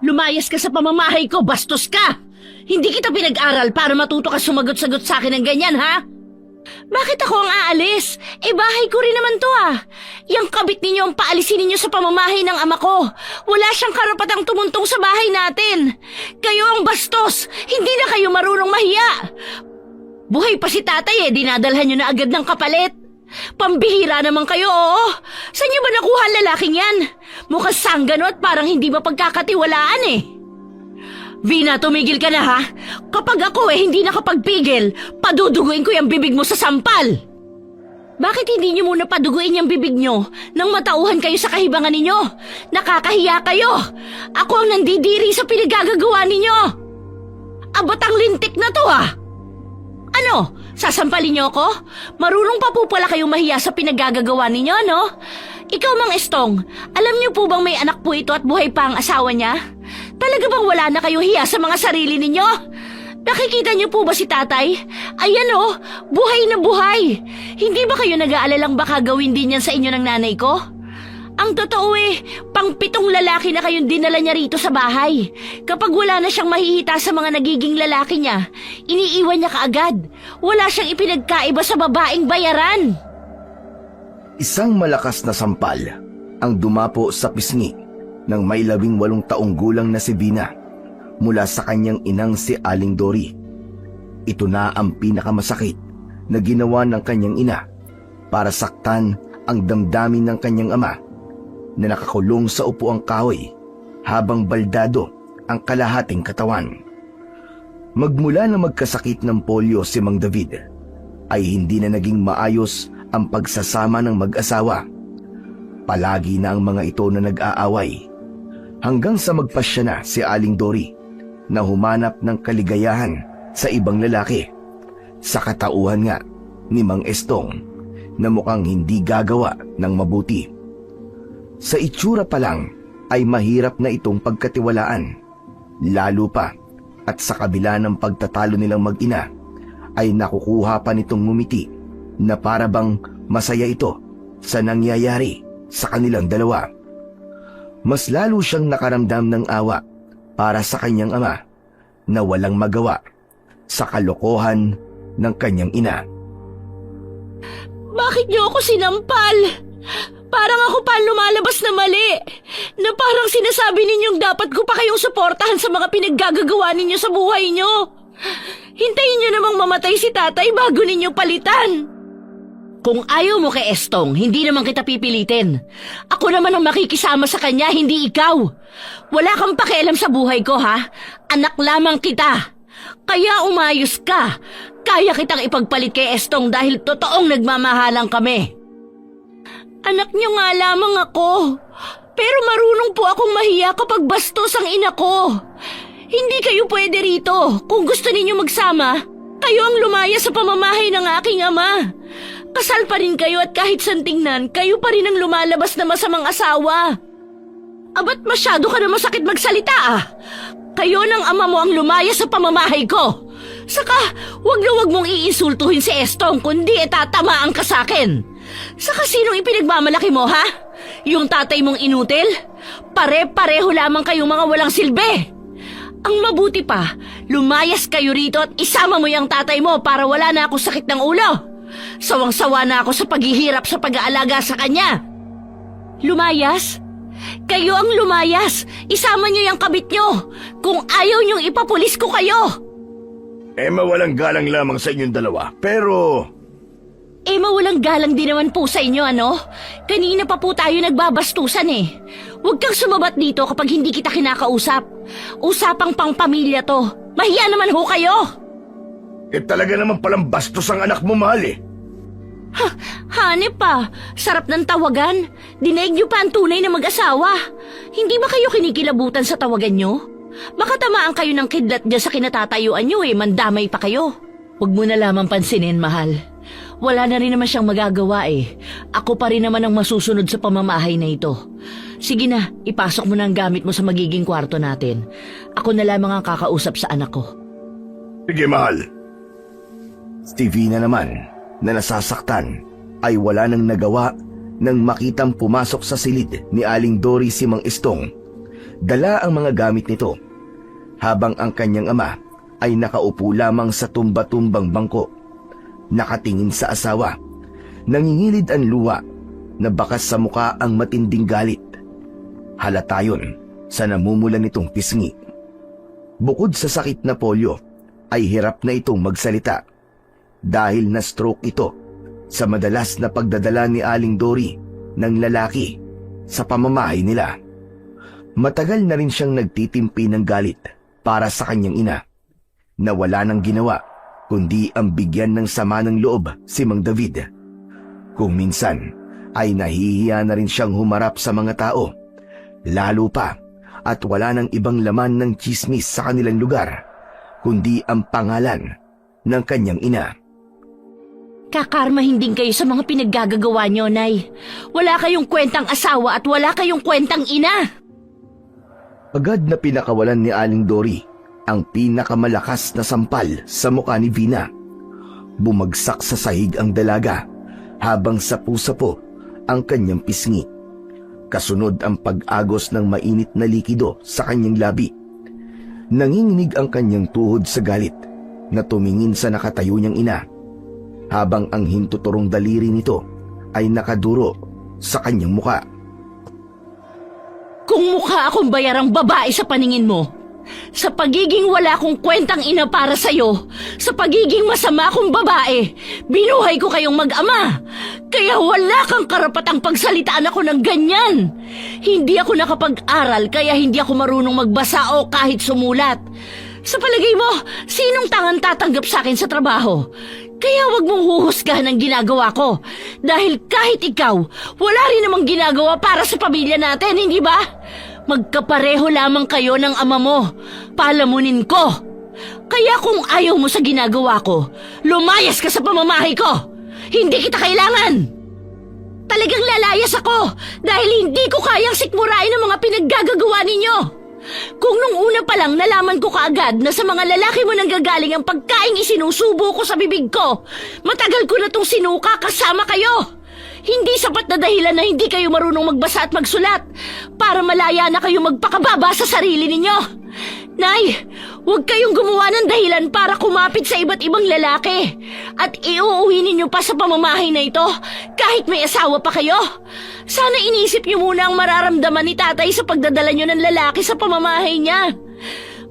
Lumayas ka sa pamamahay ko, bastos ka! Hindi kita pinag-aral para matuto ka sumagot-sagot sa akin ng ganyan, ha? Bakit ako ang aalis? Bahay ko rin naman to, ah. Yang kabit ninyo ang paalisin ninyo sa pamamahay ng ama ko. Wala siyang karapatang tumuntong sa bahay natin. Kayo ang bastos. Hindi na kayo marunong mahiya. Buhay pa si tatay dinadalhan nyo na agad ng kapalit. Pambihira naman kayo, oo. Saan nyo ba nakuha ang lalaking yan? Mukhang sanggano at parang hindi mapagkakatiwalaan Vina, tumigil ka na ha? Kapag ako hindi nakapagpigil, paduduguin ko yung bibig mo sa sampal. Bakit hindi niyo muna paduguin yung bibig niyo nang matauhan kayo sa kahibangan ninyo? Nakakahiya kayo. Ako ang nandidiri sa pinagagagawa ninyo. Abot ang lintik na to Ano? Sasampalin niyo ako? Marunong pa po pala kayong mahiya sa pinagagagawa ninyo, no? Ikaw, Mang Estong, alam niyo po bang may anak po ito at buhay pa ang asawa niya? Talaga bang wala na kayong hiya sa mga sarili ninyo? Nakikita niyo po ba si tatay? Ayan buhay na buhay. Hindi ba kayo nag-aalalang baka gawin din yan sa inyo ng nanay ko? Ang totoo pang-7 lalaki na kayong dinala niya rito sa bahay. Kapag wala na siyang mahihita sa mga nagiging lalaki niya, iniiwan niya kaagad. Wala siyang ipinagkaiba sa babaeng bayaran. Isang malakas na sampal ang dumapo sa pisngi ng may 18 taong gulang na si Vina mula sa kanyang inang si Aling Dory. Ito na ang pinakamasakit na ginawa ng kanyang ina para saktan ang damdamin ng kanyang ama na nakakulong sa upuang kahoy habang baldado ang kalahating katawan. Magmula na magkasakit ng polio si Mang David, ay hindi na naging maayos ang pagsasama ng mag-asawa. Palagi na ang mga ito na nag-aaway, hanggang sa magpasya na si Aling Dory na humanap ng kaligayahan sa ibang lalaki, sa katauhan nga ni Mang Estong na mukhang hindi gagawa ng mabuti. Sa itsura pa lang ay mahirap na itong pagkatiwalaan, lalo pa at sa kabila ng pagtatalo nilang mag-ina ay nakukuha pa nitong ngumiti na para bang masaya ito sa nangyayari sa kanilang dalawa. Mas lalo siyang nakaramdam ng awa para sa kanyang ama na walang magawa sa kalokohan ng kanyang ina. Bakit niyo ako sinampal? Parang ako pa lumalabas na mali. Na parang sinasabi ninyong dapat ko pa kayong suportahan sa mga pinaggagawa ninyo sa buhay niyo. Hintayin niyo namang mamatay si tatay bago ninyo palitan. Kung ayaw mo kay Estong, hindi naman kita pipilitin. Ako naman ang makikisama sa kanya, hindi ikaw. Wala kang pakialam sa buhay ko, ha? Anak lamang kita. Kaya umayos ka. Kaya kitang ipagpalit kay Estong dahil totoong nagmamahalan kami. Anak niyo nga lamang ako. Pero marunong po akong mahiya kapag bastos ang ina ko. Hindi kayo pwede rito. Kung gusto ninyo magsama, kayo ang lumaya sa pamamahay ng aking ama. Kasal pa rin kayo at kahit saan tingnan, kayo pa rin ang lumalabas na masamang asawa. Abat masyado ka na masakit magsalita Kayo ng ama mo ang lumaya sa pamamahay ko. Saka, wag na wag mong iinsultuhin si Estong kundi tatamaan ka sa akin. Saka sinong ipinagmamalaki mo, ha? Yung tatay mong inutil? Pare-pareho lamang kayong mga walang silbi. Ang mabuti pa, lumayas kayo rito at isama mo yung tatay mo para wala na ako sakit ng ulo. Sawang-sawa na ako sa paghihirap sa pag-aalaga sa kanya. Lumayas? Kayo ang lumayas. Isama niyo yung kabit niyo. Kung ayaw niyong ipapulis ko kayo. Mawalang galang lamang sa inyong dalawa, pero... Mawalang galang din naman po sa inyo, ano? Kanina pa po tayo nagbabastusan Huwag kang sumabat dito kapag hindi kita kinakausap. Usapang pang pamilya to. Mahiya naman ho kayo. Talaga naman palang bastos ang anak mo, mahal Hanep pa. Sarap ng tawagan. Dinaig niyo pa ang tunay na mag-asawa. Hindi ba kayo kinikilabutan sa tawagan niyo? Baka tamaan kayo ng kidlat dyan sa kinatatayuan niyo mandamay pa kayo. Huwag mo na lamang pansinin, mahal. Wala na rin naman siyang magagawa Ako pa rin naman ang masusunod sa pamamahay na ito. Sige na, ipasok mo na ang gamit mo sa magiging kwarto natin. Ako na lamang ang kakausap sa anak ko. Sige, mahal. Si Vina naman, na nasasaktan, ay wala nang nagawa nang makitang pumasok sa silid ni Aling Dory si Mang Estong Dala ang mga gamit nito, habang ang kanyang ama ay nakaupo lamang sa tumba-tumbang bangko, nakatingin sa asawa. Nangingilid ang luha na bakas sa muka ang matinding galit. Halata yun sa namumula nitong pisngi. Bukod sa sakit na polio, ay hirap na itong magsalita dahil na-stroke ito sa madalas na pagdadala ni Aling Dory ng lalaki sa pamamahay nila. Matagal na rin siyang nagtitimpi ng galit para sa kanyang ina, na wala nang ginawa kundi ang bigyan ng sama ng loob si Mang David. Kung minsan ay nahihiya na rin siyang humarap sa mga tao, lalo pa at wala nang ibang laman ng tsismis sa kanilang lugar, kundi ang pangalan ng kanyang ina. Kakarmahin din kayo sa mga pinaggagawa nyo, Nay. Wala kayong kwentang asawa at wala kayong kwentang ina. Agad na pinakawalan ni Aling Dory ang pinakamalakas na sampal sa mukha ni Vina. Bumagsak sa sahig ang dalaga habang sapu-sapo ang kanyang pisngi. Kasunod ang pag-agos ng mainit na likido sa kanyang labi. Nanginginig ang kanyang tuhod sa galit na tumingin sa nakatayo niyang ina, habang ang hintuturong daliri nito ay nakaduro sa kanyang muka. Kung mukha akong bayarang babae sa paningin mo, sa pagiging wala kong kwentang ina para sa'yo, sa pagiging masama kong babae, binuhay ko kayong mag-ama. Kaya wala kang karapatang pagsalitaan ako ng ganyan. Hindi ako nakapag-aral kaya hindi ako marunong magbasa o kahit sumulat. Sa palagay mo, sinong tangang tatanggap sa akin sa trabaho? Kaya wag mong huhusgahan ang ginagawa ko. Dahil kahit ikaw, wala rin namang ginagawa para sa pamilya natin, hindi ba? Magkapareho lamang kayo ng ama mo. Palamunin ko. Kaya kung ayaw mo sa ginagawa ko, lumayas ka sa pamamahay ko. Hindi kita kailangan. Talagang lalayas ako dahil hindi ko kayang sikmurain ang mga pinaggagawa ninyo. Kung nung una pa lang nalaman ko kaagad na sa mga lalaki mo nanggagaling ang pagkaing isinusubo ko sa bibig ko, matagal ko na tong sinuka kasama kayo. Hindi sapat na dahilan na hindi kayo marunong magbasa at magsulat para malaya na kayo magpakababa sa sarili ninyo. Nay, huwag kayong gumawa ng dahilan para kumapit sa iba't ibang lalaki at iuuwi ninyo pa sa pamamahay na ito kahit may asawa pa kayo. Sana inisip niyo muna ang mararamdaman ni tatay sa pagdadala niyo ng lalaki sa pamamahay niya.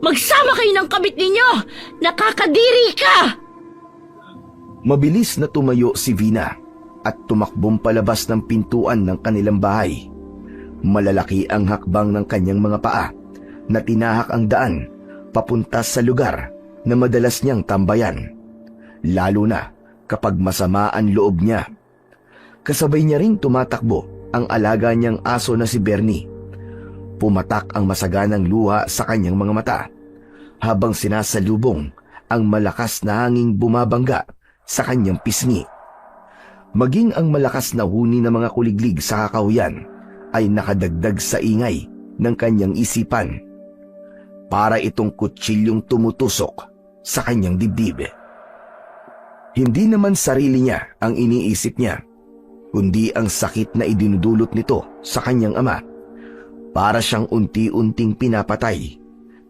Magsama kayo ng kabit ninyo! Nakakadiri ka! Mabilis na tumayo si Vina at tumakbong palabas ng pintuan ng kanilang bahay. Malalaki ang hakbang ng kanyang mga paa na tinahak ang daan papunta sa lugar na madalas niyang tambayan, lalo na kapag masama ang loob niya. Kasabay niya ring tumatakbo ang alaga niyang aso na si Bernie. Pumatak ang masaganang luha sa kanyang mga mata habang sinasalubong ang malakas na hanging bumabangga sa kanyang pisngi. Maging ang malakas na huni ng mga kuliglig sa kakahuyan ay nakadagdag sa ingay ng kanyang isipan. Para itong kutsilyong tumutusok sa kanyang dibdib. Hindi naman sarili niya ang iniisip niya, kundi ang sakit na idinudulot nito sa kanyang ama. Para siyang unti-unting pinapatay,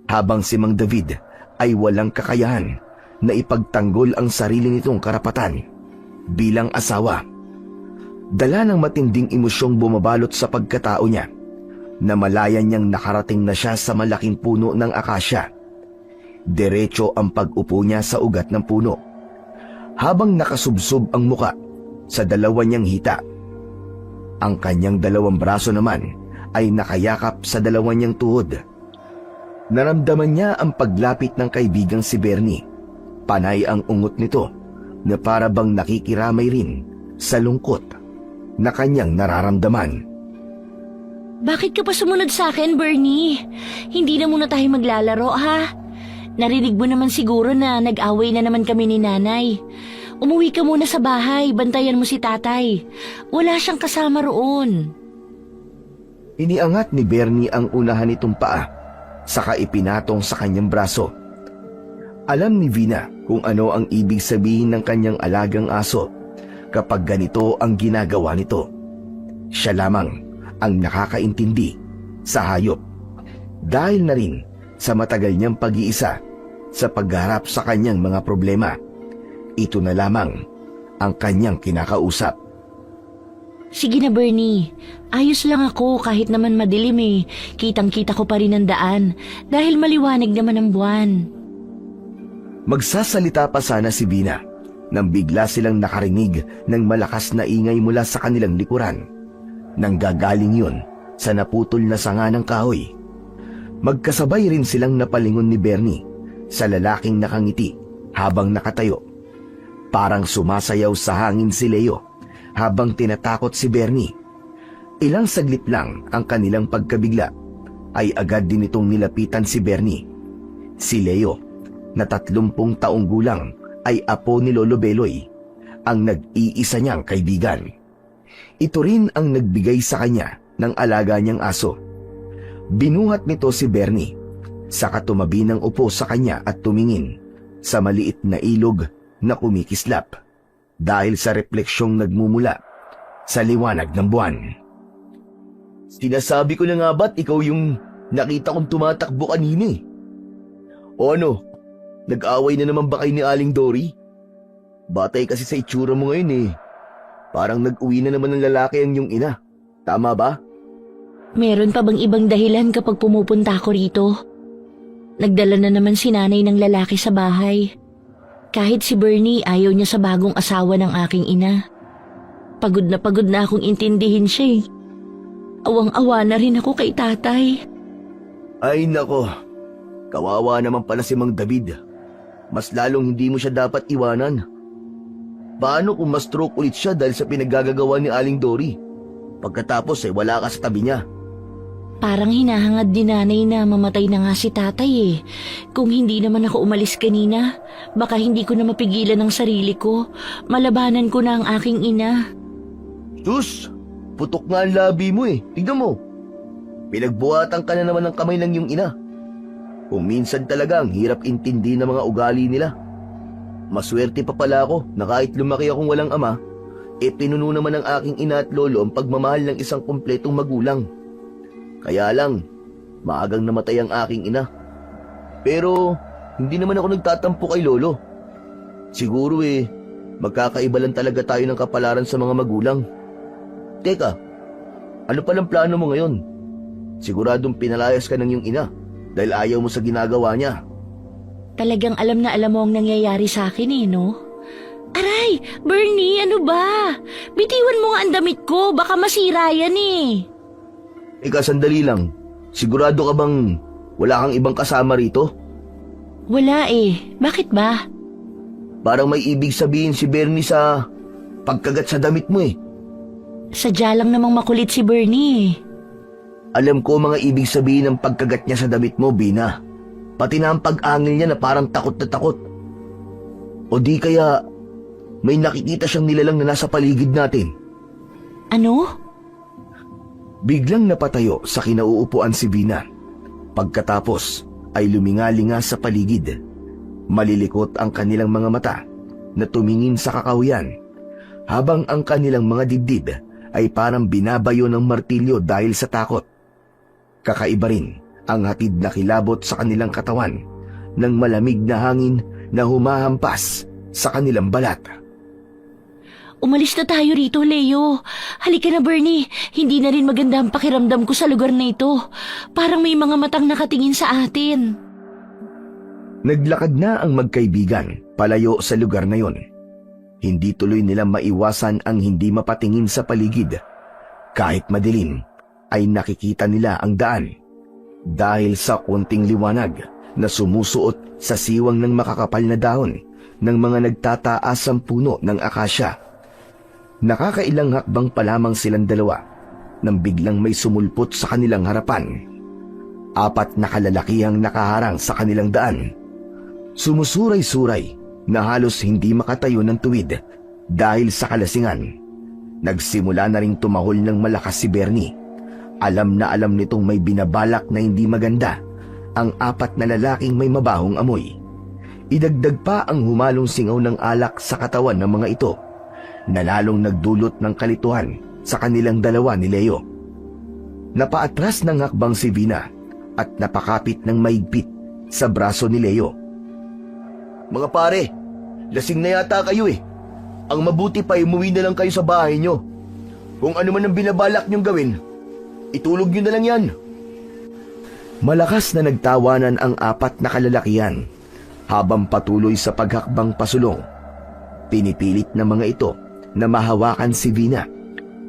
habang si Mang David ay walang kakayahan na ipagtanggol ang sarili nitong karapatan bilang asawa. Dala ng matinding emosyong bumabalot sa pagkatao niya, na malaya niyang nakarating na siya sa malaking puno ng akasya. Diretso ang pag-upo niya sa ugat ng puno, habang nakasubsob ang muka sa dalawa niyang hita. Ang kanyang dalawang braso naman ay nakayakap sa dalawa niyang tuhod. Naramdaman niya ang paglapit ng kaibigang si Bernie. Panay ang ungot nito na para bang nakikiramay rin sa lungkot na kanyang nararamdaman. Bakit ka pa sumunod sa akin, Bernie? Hindi na muna tayo maglalaro, ha? Narinig mo naman siguro na nag-away na naman kami ni nanay. Umuwi ka muna sa bahay, bantayan mo si tatay. Wala siyang kasama roon. Iniangat ni Bernie ang unahan nitong paa, saka ipinatong sa kanyang braso. Alam ni Vina kung ano ang ibig sabihin ng kanyang alagang aso kapag ganito ang ginagawa nito. Siya lamang ang nakakaintindi sa hayop. Dahil na rin sa matagal niyang pag-iisa sa pagharap sa kanyang mga problema, ito na lamang ang kanyang kinakausap. Sige na, Bernie. Ayos lang ako kahit naman madilim eh. Kitang-kita ko pa rin ang daan dahil maliwanag naman ang buwan. Magsasalita pa sana si Vina nang bigla silang nakarinig ng malakas na ingay mula sa kanilang likuran. Nanggagaling yun sa naputol na sanga ng kahoy. Magkasabay rin silang napalingon ni Bernie sa lalaking nakangiti habang nakatayo. Parang sumasayaw sa hangin si Leo habang tinatakot si Bernie. Ilang saglit lang ang kanilang pagkabigla ay agad din itong nilapitan si Bernie. Si Leo, na 30 taong gulang, ay apo ni Lolo Beloy, ang nag-iisa niyang kaibigan. Ito rin ang nagbigay sa kanya ng alaga niyang aso. Binuhat nito si Bernie, saka tumabi ng upo sa kanya at tumingin sa maliit na ilog na kumikislap dahil sa refleksyong nagmumula sa liwanag ng buwan. Sinasabi ko na nga ba't ikaw yung nakita kong tumatakbo kanina eh? O ano, nag-away na naman ba kayo ni Aling Dory? Batay kasi sa itsura mo ngayon eh. Parang nag-uwi na naman ng lalaki ang iyong ina. Tama ba? Meron pa bang ibang dahilan kapag pumupunta ako rito? Nagdala na naman si nanay ng lalaki sa bahay. Kahit si Bernie ayaw niya sa bagong asawa ng aking ina. Pagod na akong intindihin siya eh. Awang-awa na rin ako kay tatay. Ay nako, kawawa naman pala si Mang David. Mas lalong hindi mo siya dapat iwanan. Paano kung ma-stroke ulit siya dahil sa pinaggagawa ni Aling Dory? Pagkatapos wala ka sa tabi niya. Parang hinahangad din nanay na mamatay na nga si tatay eh. Kung hindi naman ako umalis kanina, baka hindi ko na mapigilan ang sarili ko. Malabanan ko na ang aking ina. Sus, putok nga ang labi mo eh. Tignan mo. Pinagbuhatan ka na naman ng kamay ng iyong ina. Kung minsan talaga ang hirap intindi ng mga ugali nila. Maswerte pa pala ako na kahit lumaki akong walang ama, pinuno naman ng aking ina at lolo ang pagmamahal ng isang kumpletong magulang. Kaya lang, maagang namatay ang aking ina. Pero, hindi naman ako nagtatampo kay lolo. Siguro magkakaiba lang talaga tayo ng kapalaran sa mga magulang. Teka, ano palang plano mo ngayon? Siguradong pinalayas ka ng iyong ina dahil ayaw mo sa ginagawa niya. Talagang alam na alam mo ang nangyayari sa akin eh, no? Aray, Bernie, ano ba? Bitiwan mo nga ang damit ko, baka masira yan eh. Ika, sandali lang. Sigurado ka bang wala kang ibang kasama rito? Wala eh. Bakit ba? Parang may ibig sabihin si Bernie sa pagkagat sa damit mo eh. Sadya lang namang makulit si Bernie eh. Alam ko mga ibig sabihin ng pagkagat niya sa damit mo, Bina. Pati na ang pag-angil niya na parang takot na takot. O di kaya may nakikita siyang nilalang na nasa paligid natin. Ano? Biglang napatayo sa kinauupuan si Bina. Pagkatapos ay lumingalinga sa paligid. Malilikot ang kanilang mga mata na tumingin sa kakahuyan, habang ang kanilang mga dibdib ay parang binabayo ng martilyo dahil sa takot. Kakaiba rin ang hatid na kilabot sa kanilang katawan ng malamig na hangin na humahampas sa kanilang balat. Umalis na tayo rito, Leo. Halika na, Bernie. Hindi na rin maganda ang pakiramdam ko sa lugar na ito. Parang may mga matang nakatingin sa atin. Naglakad na ang magkaibigan palayo sa lugar na yon. Hindi tuloy nila maiwasan ang hindi mapatingin sa paligid. Kahit madilim, ay nakikita nila ang daan. Dahil sa konting liwanag na sumusuot sa siwang ng makakapal na dahon ng mga nagtataasang puno ng akasya. Nakakailang hakbang pa lamang silang dalawa nang biglang may sumulpot sa kanilang harapan. 4 na kalalakihang nakaharang sa kanilang daan. Sumusuray-suray na halos hindi makatayo ng tuwid dahil sa kalasingan. Nagsimula na ring tumahol ng malakas si Bernie. Alam na alam nitong may binabalak na hindi maganda ang 4 na lalaking may mabahong amoy. Idagdag pa ang humalong singaw ng alak sa katawan ng mga ito na lalong nagdulot ng kalituhan sa kanilang dalawa ni Leo. Napaatras ng hakbang si Vina at napakapit ng maigpit sa braso ni Leo. Mga pare, lasing na yata kayo eh. Ang mabuti pa umuwi na lang kayo sa bahay nyo. Kung ano man ang binabalak nyong gawin, itulog nyo na lang yan. Malakas na nagtawanan ang apat na kalalakihan habang patuloy sa paghakbang pasulong. Pinipilit ng mga ito na mahawakan si Vina.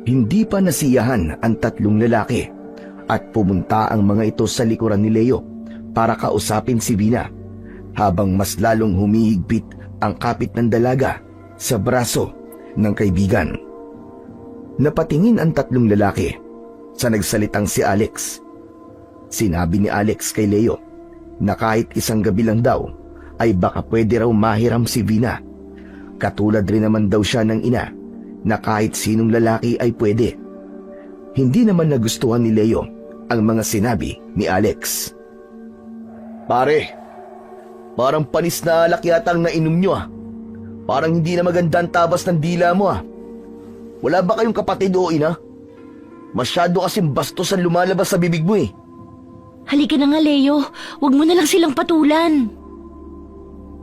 Hindi pa nasiyahan ang tatlong lalaki at pumunta ang mga ito sa likuran ni Leo para kausapin si Vina habang mas lalong humihigpit ang kapit ng dalaga sa braso ng kaibigan. Napatingin ang tatlong lalaki sa nagsalitang si Alex. Sinabi ni Alex kay Leo na kahit isang gabi lang daw ay baka pwede raw mahiram si Vina. Katulad rin naman daw siya ng ina na kahit sinong lalaki ay pwede. Hindi naman nagustuhan ni Leo ang mga sinabi ni Alex. Pare, parang panis na alak yata ang nainom nyo ah. Parang hindi na maganda ang tabas ng dila mo ah. Wala ba kayong kapatid o ina? Masyado kasing bastos ang lumalabas sa bibig mo eh. Halika na nga, Leo. Huwag mo na lang silang patulan.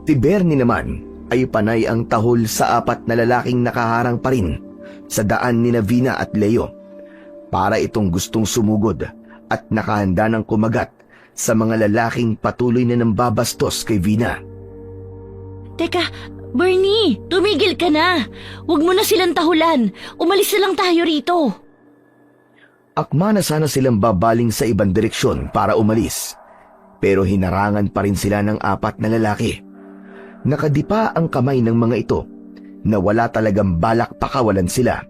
Si Bernie naman ay panay ang tahol sa apat na lalaking nakaharang pa rin sa daan ni Vina at Leo. Para itong gustong sumugod at nakahanda ng kumagat sa mga lalaking patuloy na nambabastos kay Vina. Teka, Bernie, tumigil ka na. Huwag mo na silang tahulan. Umalis na lang tayo rito. Akma na sana silang babaling sa ibang direksyon para umalis. Pero hinarangan pa rin sila ng apat na lalaki. Nakadipa ang kamay ng mga ito na wala talagang balak pakawalan sila.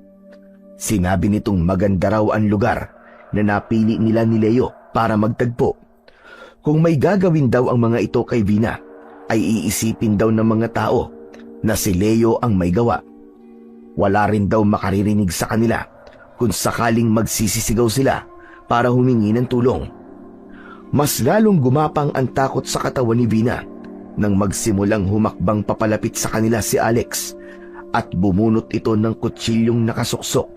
Sinabi nitong maganda raw ang lugar na napili nila ni Leo para magtagpo. Kung may gagawin daw ang mga ito kay Vina, ay iisipin daw ng mga tao na si Leo ang may gawa. Wala rin daw makaririnig sa kanila kung sakaling magsisisigaw sila para humingi ng tulong. Mas lalong gumapang ang takot sa katawan ni Vina nang magsimulang humakbang papalapit sa kanila si Alex at bumunot ito ng kutsilyong nakasuksok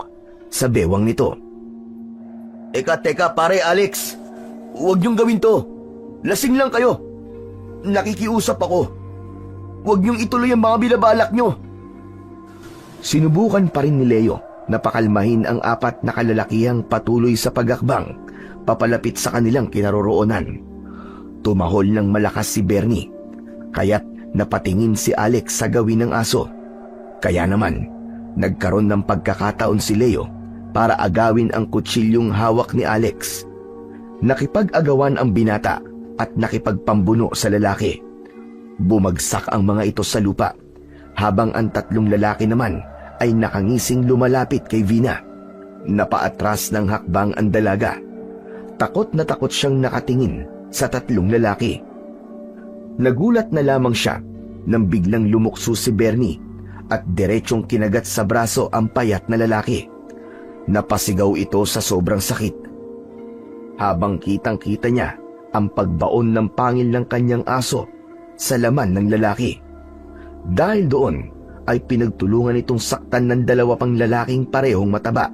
sa bewang nito. Teka pare Alex, huwag niyong gawin to. Lasing lang kayo. Nakikiusap ako. Huwag niyong ituloy ang mga binabalak niyo. Sinubukan pa rin ni Leo na pakalmahin ang apat na kalalakihang patuloy sa paghakbang papalapit sa kanilang kinaroroonan. Tumahol ng malakas si Bernie, kaya't napatingin si Alex sa gawin ng aso. Kaya naman, nagkaroon ng pagkakataon si Leo para agawin ang kutsilyong hawak ni Alex. Nakipag-agawan ang binata at nakipagpambuno sa lalaki. Bumagsak ang mga ito sa lupa, habang ang tatlong lalaki naman ay nakangising lumalapit kay Vina. Napaatras ng hakbang ang dalaga. Takot na takot siyang nakatingin sa tatlong lalaki. Nagulat na lamang siya nang biglang lumukso si Bernie at diretsong kinagat sa braso ang payat na lalaki. Napasigaw ito sa sobrang sakit. Habang kitang-kita niya ang pagbaon ng pangil ng kanyang aso sa laman ng lalaki. Dahil doon ay pinagtulungan itong saktan ng dalawa pang lalaking parehong mataba.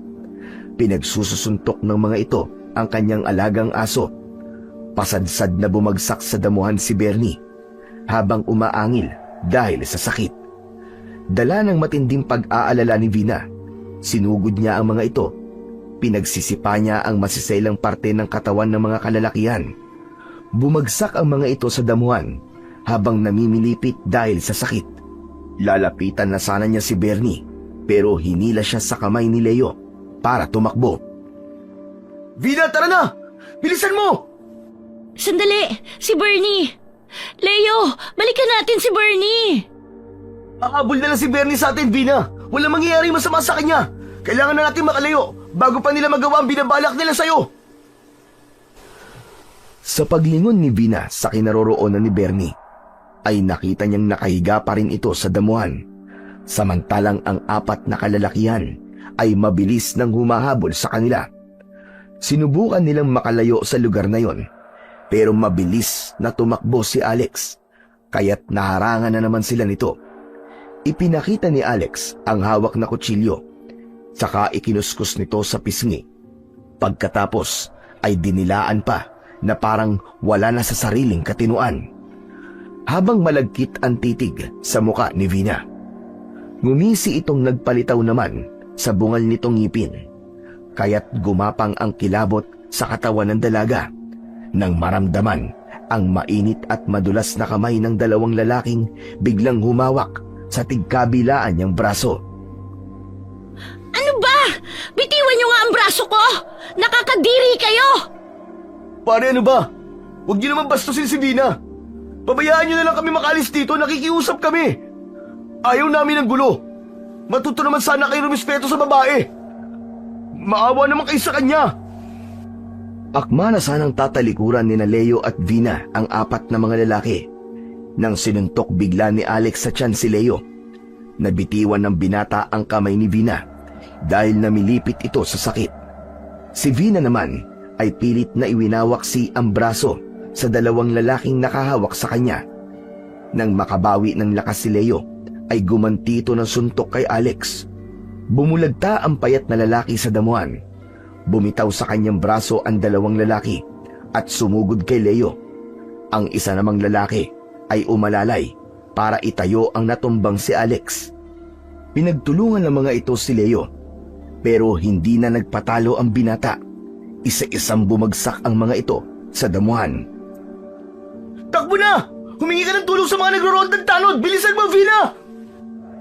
Pinagsususuntok ng mga ito ang kanyang alagang aso. Pasadsad na bumagsak sa damuhan si Bernie habang umaangil dahil sa sakit. Dala ng matinding pag-aalala ni Vina, sinugod niya ang mga ito. Pinagsisipa niya ang masiselang parte ng katawan ng mga kalalakihan. Bumagsak ang mga ito sa damuhan habang namimilipit dahil sa sakit. Lalapitan na sana niya si Bernie, pero hinila siya sa kamay ni Leo para tumakbo. Vina, tara na! Bilisan mo! Sandali! Si Bernie! Leo! Balikan natin si Bernie! Ahabol na lang si Bernie sa atin, Vina. Walang mangyayari masama sa kanya. Kailangan na natin makalayo bago pa nila magawa ang binabalak nila sa'yo. Sa paglingon ni Vina sa kinaroroonan ni Bernie, ay nakita niyang nakahiga pa rin ito sa damuhan. Samantalang ang apat na kalalakihan ay mabilis nang humahabol sa kanila. Sinubukan nilang makalayo sa lugar na yon, pero mabilis na tumakbo si Alex, kaya't naharangan na naman sila nito. Ipinakita ni Alex ang hawak na kutsilyo, saka ikinuskus nito sa pisngi. Pagkatapos ay dinilaan pa na parang wala na sa sariling katinuan. Habang malagkit ang titig sa muka ni Vina, ngumisi itong nagpalitaw naman sa bungal nitong ngipin, kaya't gumapang ang kilabot sa katawan ng dalaga nang maramdaman ang mainit at madulas na kamay ng dalawang lalaking biglang humawak sa tigkabilaan niyang braso. Ano ba? Bitiwan niyo nga ang braso ko! Nakakadiri kayo! Pare, ano ba? Huwag niyo naman bastusin si Vina. Pabayaan niyo na lang kami makaalis dito, nakikiusap kami. Ayaw namin ng gulo. Matuto naman sana kayo rumispeto sa babae. Maawa naman kayo sa kanya. Akma na sanang tatalikuran ni Leo at Vina ang apat na mga lalaki nang sinuntok bigla ni Alex sa tiyan si Leo. Nabitiwan ng binata ang kamay ni Vina dahil namilipit ito sa sakit. Si Vina naman ay pilit na iwinawaksi ang braso sa dalawang lalaking nakahawak sa kanya. Nang makabawi ng lakas si Leo, ay gumanti ito ng suntok kay Alex. Bumulagta ang payat na lalaki sa damuhan. Bumitaw sa kanyang braso ang dalawang lalaki at sumugod kay Leo. Ang isa namang lalaki ay umalalay para itayo ang natumbang si Alex. Pinagtulungan ng mga ito si Leo, pero hindi na nagpatalo ang binata. Isa-isang bumagsak ang mga ito sa damuhan. Takbo na! Humingi ka ng tulong sa mga nagro-rondang tanod! Bilisan mo, Vina!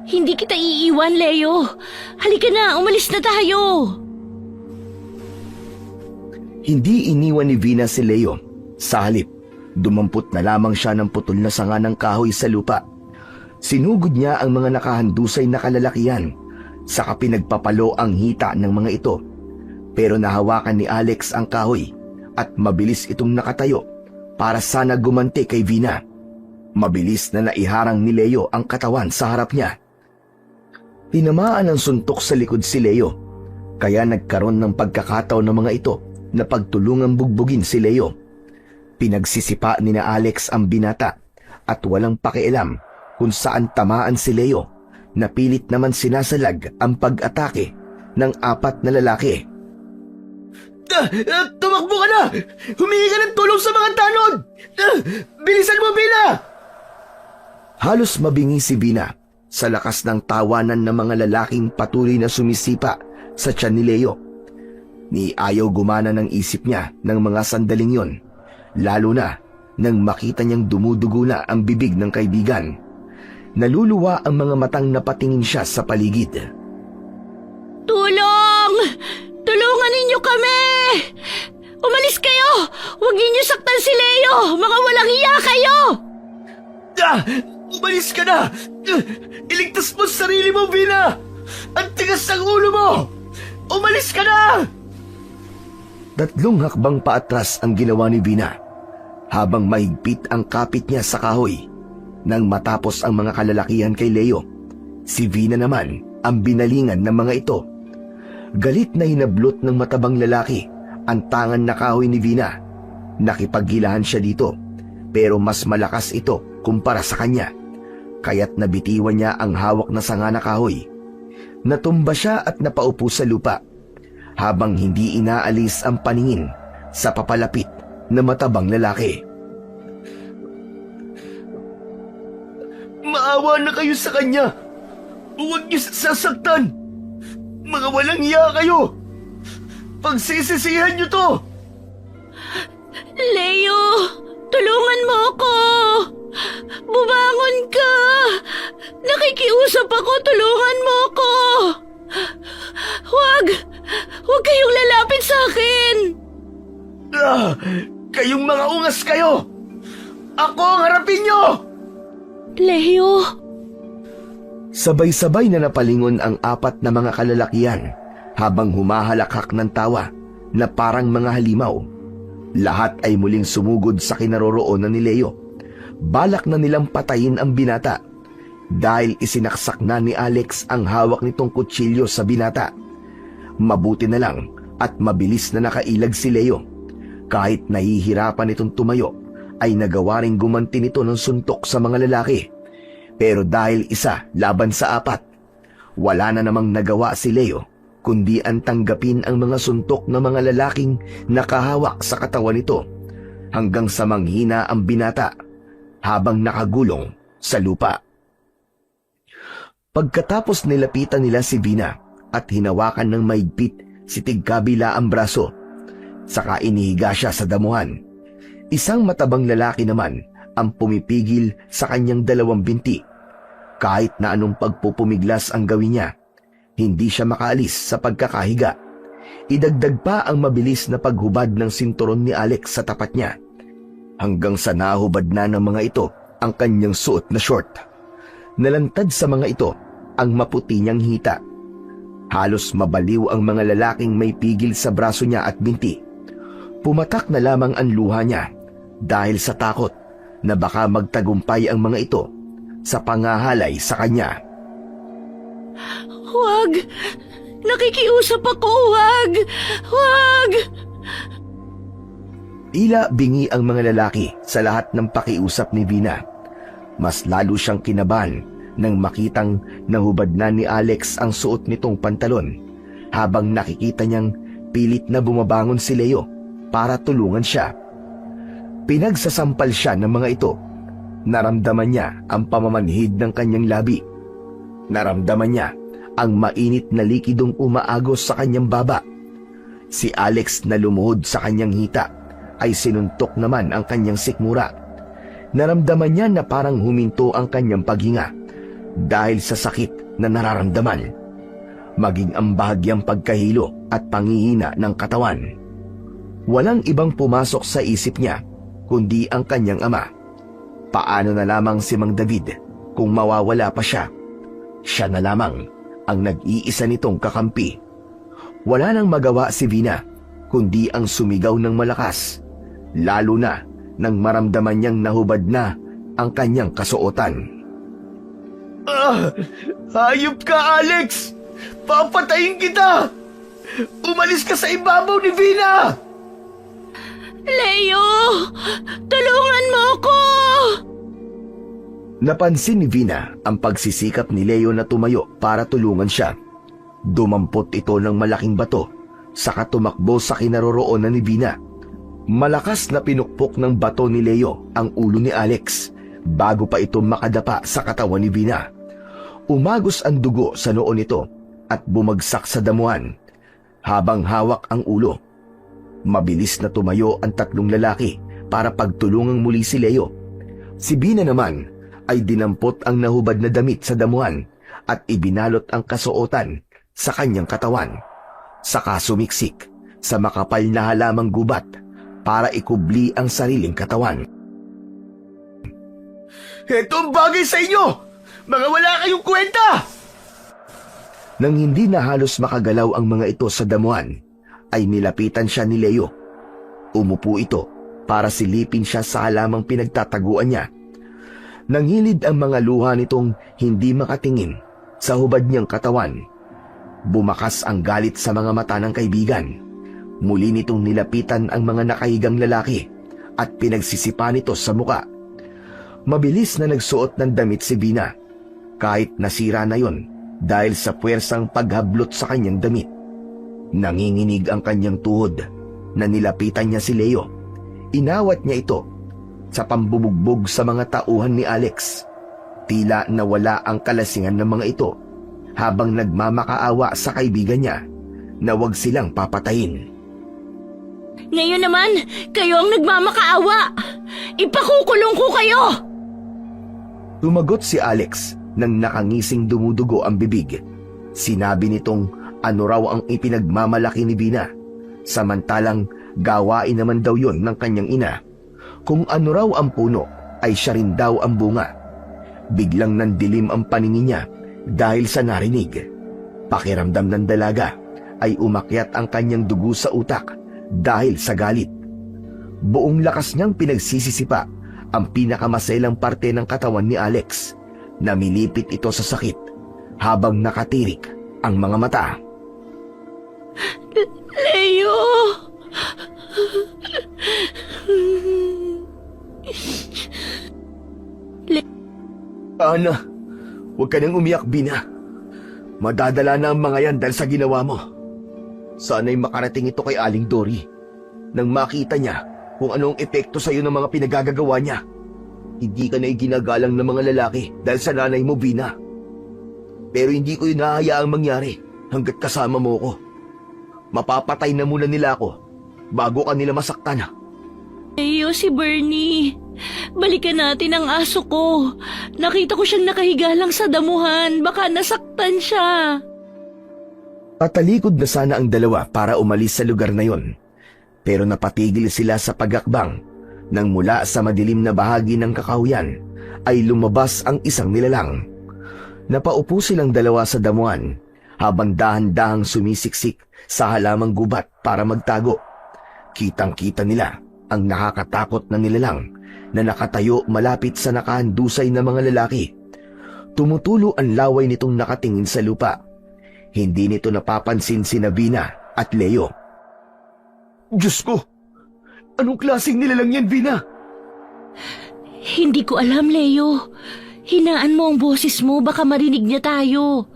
Hindi kita iiwan, Leo. Halika na, umalis na tayo. Hindi iniwan ni Vina si Leo. Sa halip, dumampot na lamang siya ng putol na sanga ng kahoy sa lupa. Sinugod niya ang mga nakahandusay na kalalakihan, saka pinagpapalo ang hita ng mga ito. Pero nahawakan ni Alex ang kahoy at mabilis itong nakatayo para sana gumanti kay Vina. Mabilis na naiharang ni Leo ang katawan sa harap niya. Tinamaan ng suntok sa likod si Leo, kaya nagkaroon ng pagkakataon ng mga ito na pagtulungang bugbugin si Leo. Pinagsisipa ni na Alex ang binata at walang pakialam kung saan tamaan si Leo. Napilit naman sinasalag ang pag-atake ng apat na lalaki. Tumakbo ka na! Humingi ka ng tulong sa mga tanod! Bilisan mo, Vina! Halos mabingi si Vina sa lakas ng tawanan ng mga lalaking patuloy na sumisipa sa tiyan ni Leo. Ni ayaw gumana ng isip niya ng mga sandaling yon, lalo na nang makita niyang dumudugo na ang bibig ng kaibigan. Naluluwa ang mga matang napatingin siya sa paligid. Tulong! Tulungan ninyo kami! Umalis kayo! Huwag ninyo saktan si Leo! Mga walang hiya kayo! Umalis ka na! Iligtas mo sarili mo, Vina! Ang tigas ng ulo mo! Umalis ka na! 3 hakbang paatras ang ginawa ni Vina habang mahigpit ang kapit niya sa kahoy. Nang matapos ang mga kalalakihan kay Leo, si Vina naman ang binalingan ng mga ito. Galit na hinablot ng matabang lalaki ang tangan na kahoy ni Vina. Nakipaghilahan siya dito, pero mas malakas ito kumpara sa kanya, kaya't nabitiwan niya ang hawak na sanga na kahoy. Natumba siya at napaupo sa lupa, habang hindi inaalis ang paningin sa papalapit na matabang lalaki. Maawa na kayo sa kanya! Huwag niyo sasaktan! Mga walang iya kayo! Pagsisisihan niyo to! Leo! Tulungan mo ako! Bumangon ka! Nakikiusap ako, tulungan mo ako! Huwag kayong lalapit sa akin! Kayong mga ungas kayo! Ako ang harapin niyo! Leo! Sabay-sabay na napalingon ang apat na mga kalalakihan habang humahalakhak ng tawa na parang mga halimaw. Lahat ay muling sumugod sa kinaroroonan ni Leo. Balak na nilang patayin ang binata dahil isinaksak na ni Alex ang hawak nitong kutsilyo sa binata. Mabuti na lang at mabilis na nakailag si Leo. Kahit nahihirapan itong tumayo, ay nagawa ring gumanti nito ng suntok sa mga lalaki. Pero dahil isa laban sa 4, wala na namang nagawa si Leo kundi ang tanggapin ang mga suntok ng mga lalaking nakahawak sa katawan nito. hanggang sa manghina ang binata habang nakagulong sa lupa. Pagkatapos nilapitan nila si Vina at hinawakan ng maigpit si tigkabila ang braso, saka inihiga siya sa damuhan. Isang matabang lalaki naman ang pumipigil sa kanyang dalawang binti. Kahit na anong pagpupumiglas ang gawin niya, hindi siya makaalis sa pagkakahiga. Idagdag pa ang mabilis na paghubad ng sinturon ni Alex sa tapat niya, hanggang sa nahubad na ng mga ito ang kanyang suot na short. Nalantad sa mga ito ang maputi niyang hita. Halos mabaliw ang mga lalaking may pigil sa braso niya at binti. Pumatak na lamang ang luha niya dahil sa takot na baka magtagumpay ang mga ito sa pangahalay sa kanya. Huwag! Nakikiusap ako, huwag! Huwag! Tila bingi ang mga lalaki sa lahat ng pakiusap ni Vina. Mas lalo siyang kinabahan nang makitang nahubad na ni Alex ang suot nitong pantalon, habang nakikita niyang pilit na bumabangon si Leo para tulungan siya. Pinagsasampal siya ng mga ito. Naramdaman niya ang pamamanhid ng kanyang labi. Naramdaman niya ang mainit na likidong umaagos sa kanyang baba. Si Alex na lumuhod sa kanyang hita ay sinuntok naman ang kanyang sikmura. Naramdaman niya na parang huminto ang kanyang paghinga dahil sa sakit na nararamdaman, maging ang bahagyang pagkahilo at panghihina ng katawan. Walang ibang pumasok sa isip niya kundi ang kanyang ama. Paano na lamang si Mang David kung mawawala pa siya? Siya na lamang ang nag-iisa nitong kakampi. Wala nang magawa si Vina kundi ang sumigaw ng malakas, lalo na nang maramdaman niyang nahubad na ang kanyang kasuotan. Hayop ka, Alex! Papatayin kita! Umalis ka sa ibabaw ni Vina! Leo! Tulungan mo ako! Napansin ni Vina ang pagsisikap ni Leo na tumayo para tulungan siya. Dumampot ito ng malaking bato, saka tumakbo sa kinaroroonan ni Vina. Malakas na pinukpok ng bato ni Leo ang ulo ni Alex bago pa ito makadapa sa katawan ni Vina. Umagos ang dugo sa noo nito at bumagsak sa damuhan habang hawak ang ulo. Mabilis na tumayo ang tatlong lalaki para pagtulungang muli si Leo. Si Vina naman ay dinampot ang nahubad na damit sa damuhan at ibinalot ang kasuotan sa kanyang katawan. Saka sumiksik sa makapal na halamang gubat para ikubli ang sariling katawan. Ito ang bagay sa inyo! Mga wala kayong kwenta! Nang hindi na halos makagalaw ang mga ito sa damuhan, ay nilapitan siya ni Leo. Umupo ito para silipin siya sa halamang pinagtataguan niya. Nangilid ang mga luha nitong hindi makatingin sa hubad niyang katawan. Bumakas ang galit sa mga mata ng kaibigan. Muli nitong nilapitan ang mga nakahigang lalaki at pinagsisipa nito sa muka. Mabilis na nagsuot ng damit si Vina, kahit nasira na yon dahil sa puwersang paghablot sa kanyang damit. Nanginginig ang kanyang tuhod na nilapitan niya si Leo. Inawat niya ito sa pambubugbog sa mga tauhan ni Alex. Tila nawala ang kalasingan ng mga ito habang nagmamakaawa sa kaibigan niya na huwag silang papatayin. Ngayon naman, kayo ang nagmamakaawa! Ipakukulong ko kayo! Tumagot si Alex nang nakangising dumudugo ang bibig. Sinabi nitong ano raw ang ipinagmamalaki ni Vina, samantalang gawain naman daw yon ng kanyang ina. Kung ano raw ang puno ay siya rin daw ang bunga. Biglang nandilim ang paningin niya dahil sa narinig. Pakiramdam ng dalaga ay umakyat ang kanyang dugo sa utak dahil sa galit. Buong lakas niyang pinagsisisipa ang pinakamaselang parte ng katawan ni Alex. Namilipit ito sa sakit habang nakatirik ang mga mata. Leo! Ana, huwag ka nang umiyak, Vina. Madadala na ang mga yan dahil sa ginawa mo. Sana'y makarating ito kay Aling Dory. Nang makita niya kung anong epekto sa'yo ng mga pinagagagawa niya. Hindi ka na iginagalang ng mga lalaki dahil sa nanay mo, Bina. Pero hindi ko yun nahayaang mangyari hanggat kasama mo ko. Mapapatay na muna nila ako bago ka nila masaktan. Leo, si Bernie. Balikan natin ang aso ko. Nakita ko siyang nakahiga lang sa damuhan. Baka nasaktan siya. Tatalikod na sana ang dalawa para umalis sa lugar na yon. Pero napatigil sila sa pagakbang nang mula sa madilim na bahagi ng kakahuyan ay lumabas ang isang nilalang. Napaupo silang dalawa sa damuhan habang dahan-dahang sumisiksik sa halamang gubat para magtago. Kitang-kita nila ang nakakatakot na nilalang na nakatayo malapit sa nakahandusay na mga lalaki. Tumutulo ang laway nitong nakatingin sa lupa. Hindi nito napapansin si Bina at Leo. Diyos ko! Anong klaseng nilalang yan, Bina? Hindi ko alam, Leo. Hinaan mo ang boses mo, baka marinig niya tayo.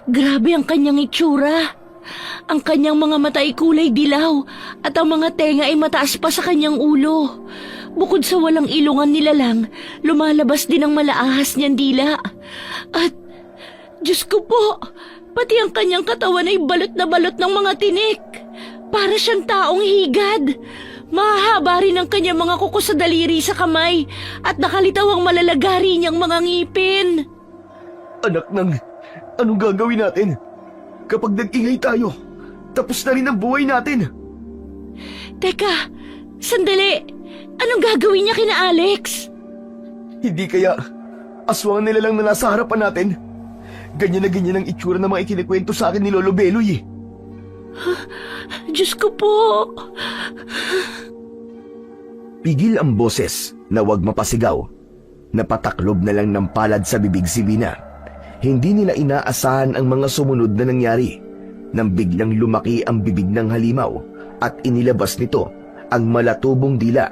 Grabe ang kanyang itsura. Ang kanyang mga mata ay kulay dilaw at ang mga tenga ay mataas pa sa kanyang ulo. Bukod sa walang ilongan nilalang, lumalabas din ang malaahas niyang dila. At, Diyos ko po, pati ang kanyang katawan ay balot na balot ng mga tinik. Para siyang taong higad. Mahahaba rin ang kanyang mga kuko sa daliri sa kamay at nakalitaw ang malalagari niyang mga ngipin. Anak ng, anong gagawin natin? Kapag nag-ingay tayo, tapos na rin ang buhay natin. Teka, sandali. Anong gagawin niya kina Alex? Hindi kaya aswang nila lang na nasa harapan natin? Ganyan na ganyan ang itsura ng mga ikinikwento sa akin ni Lolo Beloy. Diyos ko po. Pigil ang boses na wag mapasigaw. Napataklob na lang ng palad sa bibig si Bina. Hindi nila inaasahan ang mga sumunod na nangyari nang biglang lumaki ang bibig ng halimaw at inilabas nito ang malatubong dila.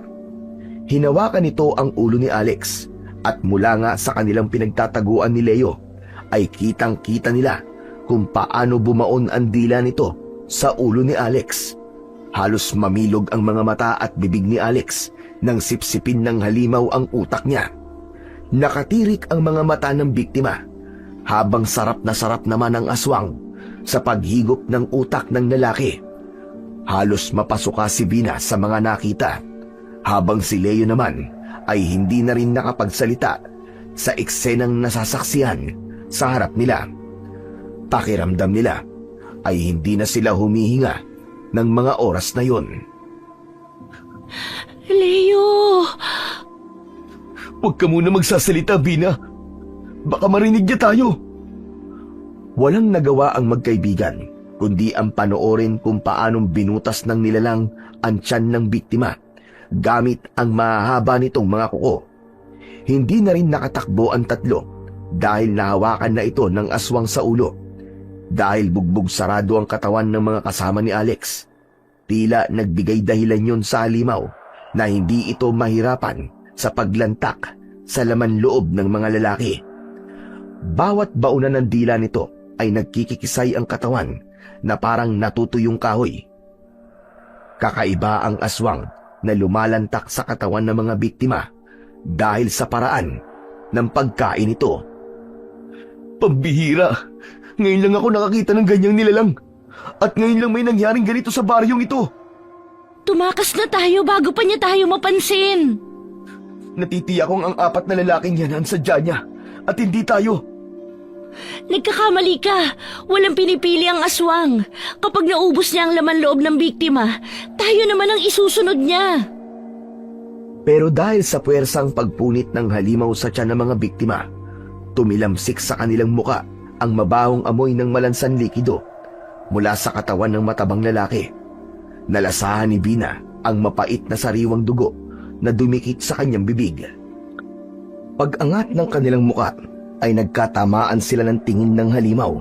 Hinawakan nito ang ulo ni Alex at mula nga sa kanilang pinagtataguan ni Leo ay kitang-kita nila kung paano bumaon ang dila nito sa ulo ni Alex. Halos mamilog ang mga mata at bibig ni Alex nang sipsipin ng halimaw ang utak niya. Nakatirik ang mga mata ng biktima habang sarap naman ang aswang sa paghigop ng utak ng lalaki. Halos mapasuka si Bina sa mga nakita habang si Leo naman ay hindi na rin nakapagsalita sa eksenang nasasaksihan sa harap nila. Pakiramdam nila ay hindi na sila humihinga ng mga oras na yon. Leo! Huwag ka muna magsasalita, Bina. Baka marinig niya tayo. Walang nagawa ang magkaibigan, kundi ang panoorin kung paanong binutas ng nilalang ang tiyan ng biktima gamit ang mahahaba nitong mga kuko. Hindi na rin nakatakbo ang tatlo dahil nahawakan na ito ng aswang sa ulo. Dahil bugbog sarado ang katawan ng mga kasama ni Alex, tila nagbigay dahilan yun sa halimaw na hindi ito mahirapan sa paglantak sa laman loob ng mga lalaki. Bawat baunan ng dila nito ay nagkikikisay ang katawan na parang natutuyong kahoy. Kakaiba ang aswang na lumalantak sa katawan ng mga biktima dahil sa paraan ng pagkain nito. Pambihira! Ngayon lang ako nakakita ng ganyang nilalang. At ngayon lang may nangyaring ganito sa baryong ito. Tumakas na tayo bago pa niya tayo mapansin. Natitiyak kong ang apat na lalaking yan ang sadya niya at hindi tayo. Nagkakamali ka. Walang pinipili ang aswang. Kapag naubos niya ang laman loob ng biktima, tayo naman ang isusunod niya. Pero dahil sa puwersang pagpunit ng halimaw sa tiyan ng mga biktima, tumilamsik sa kanilang muka ang mabahong amoy ng malansan likido mula sa katawan ng matabang lalaki. Nalasahan ni Bina ang mapait na sariwang dugo na dumikit sa kanyang bibig. Pag-angat ng kanilang muka ay nagkatamaan sila ng tingin ng halimaw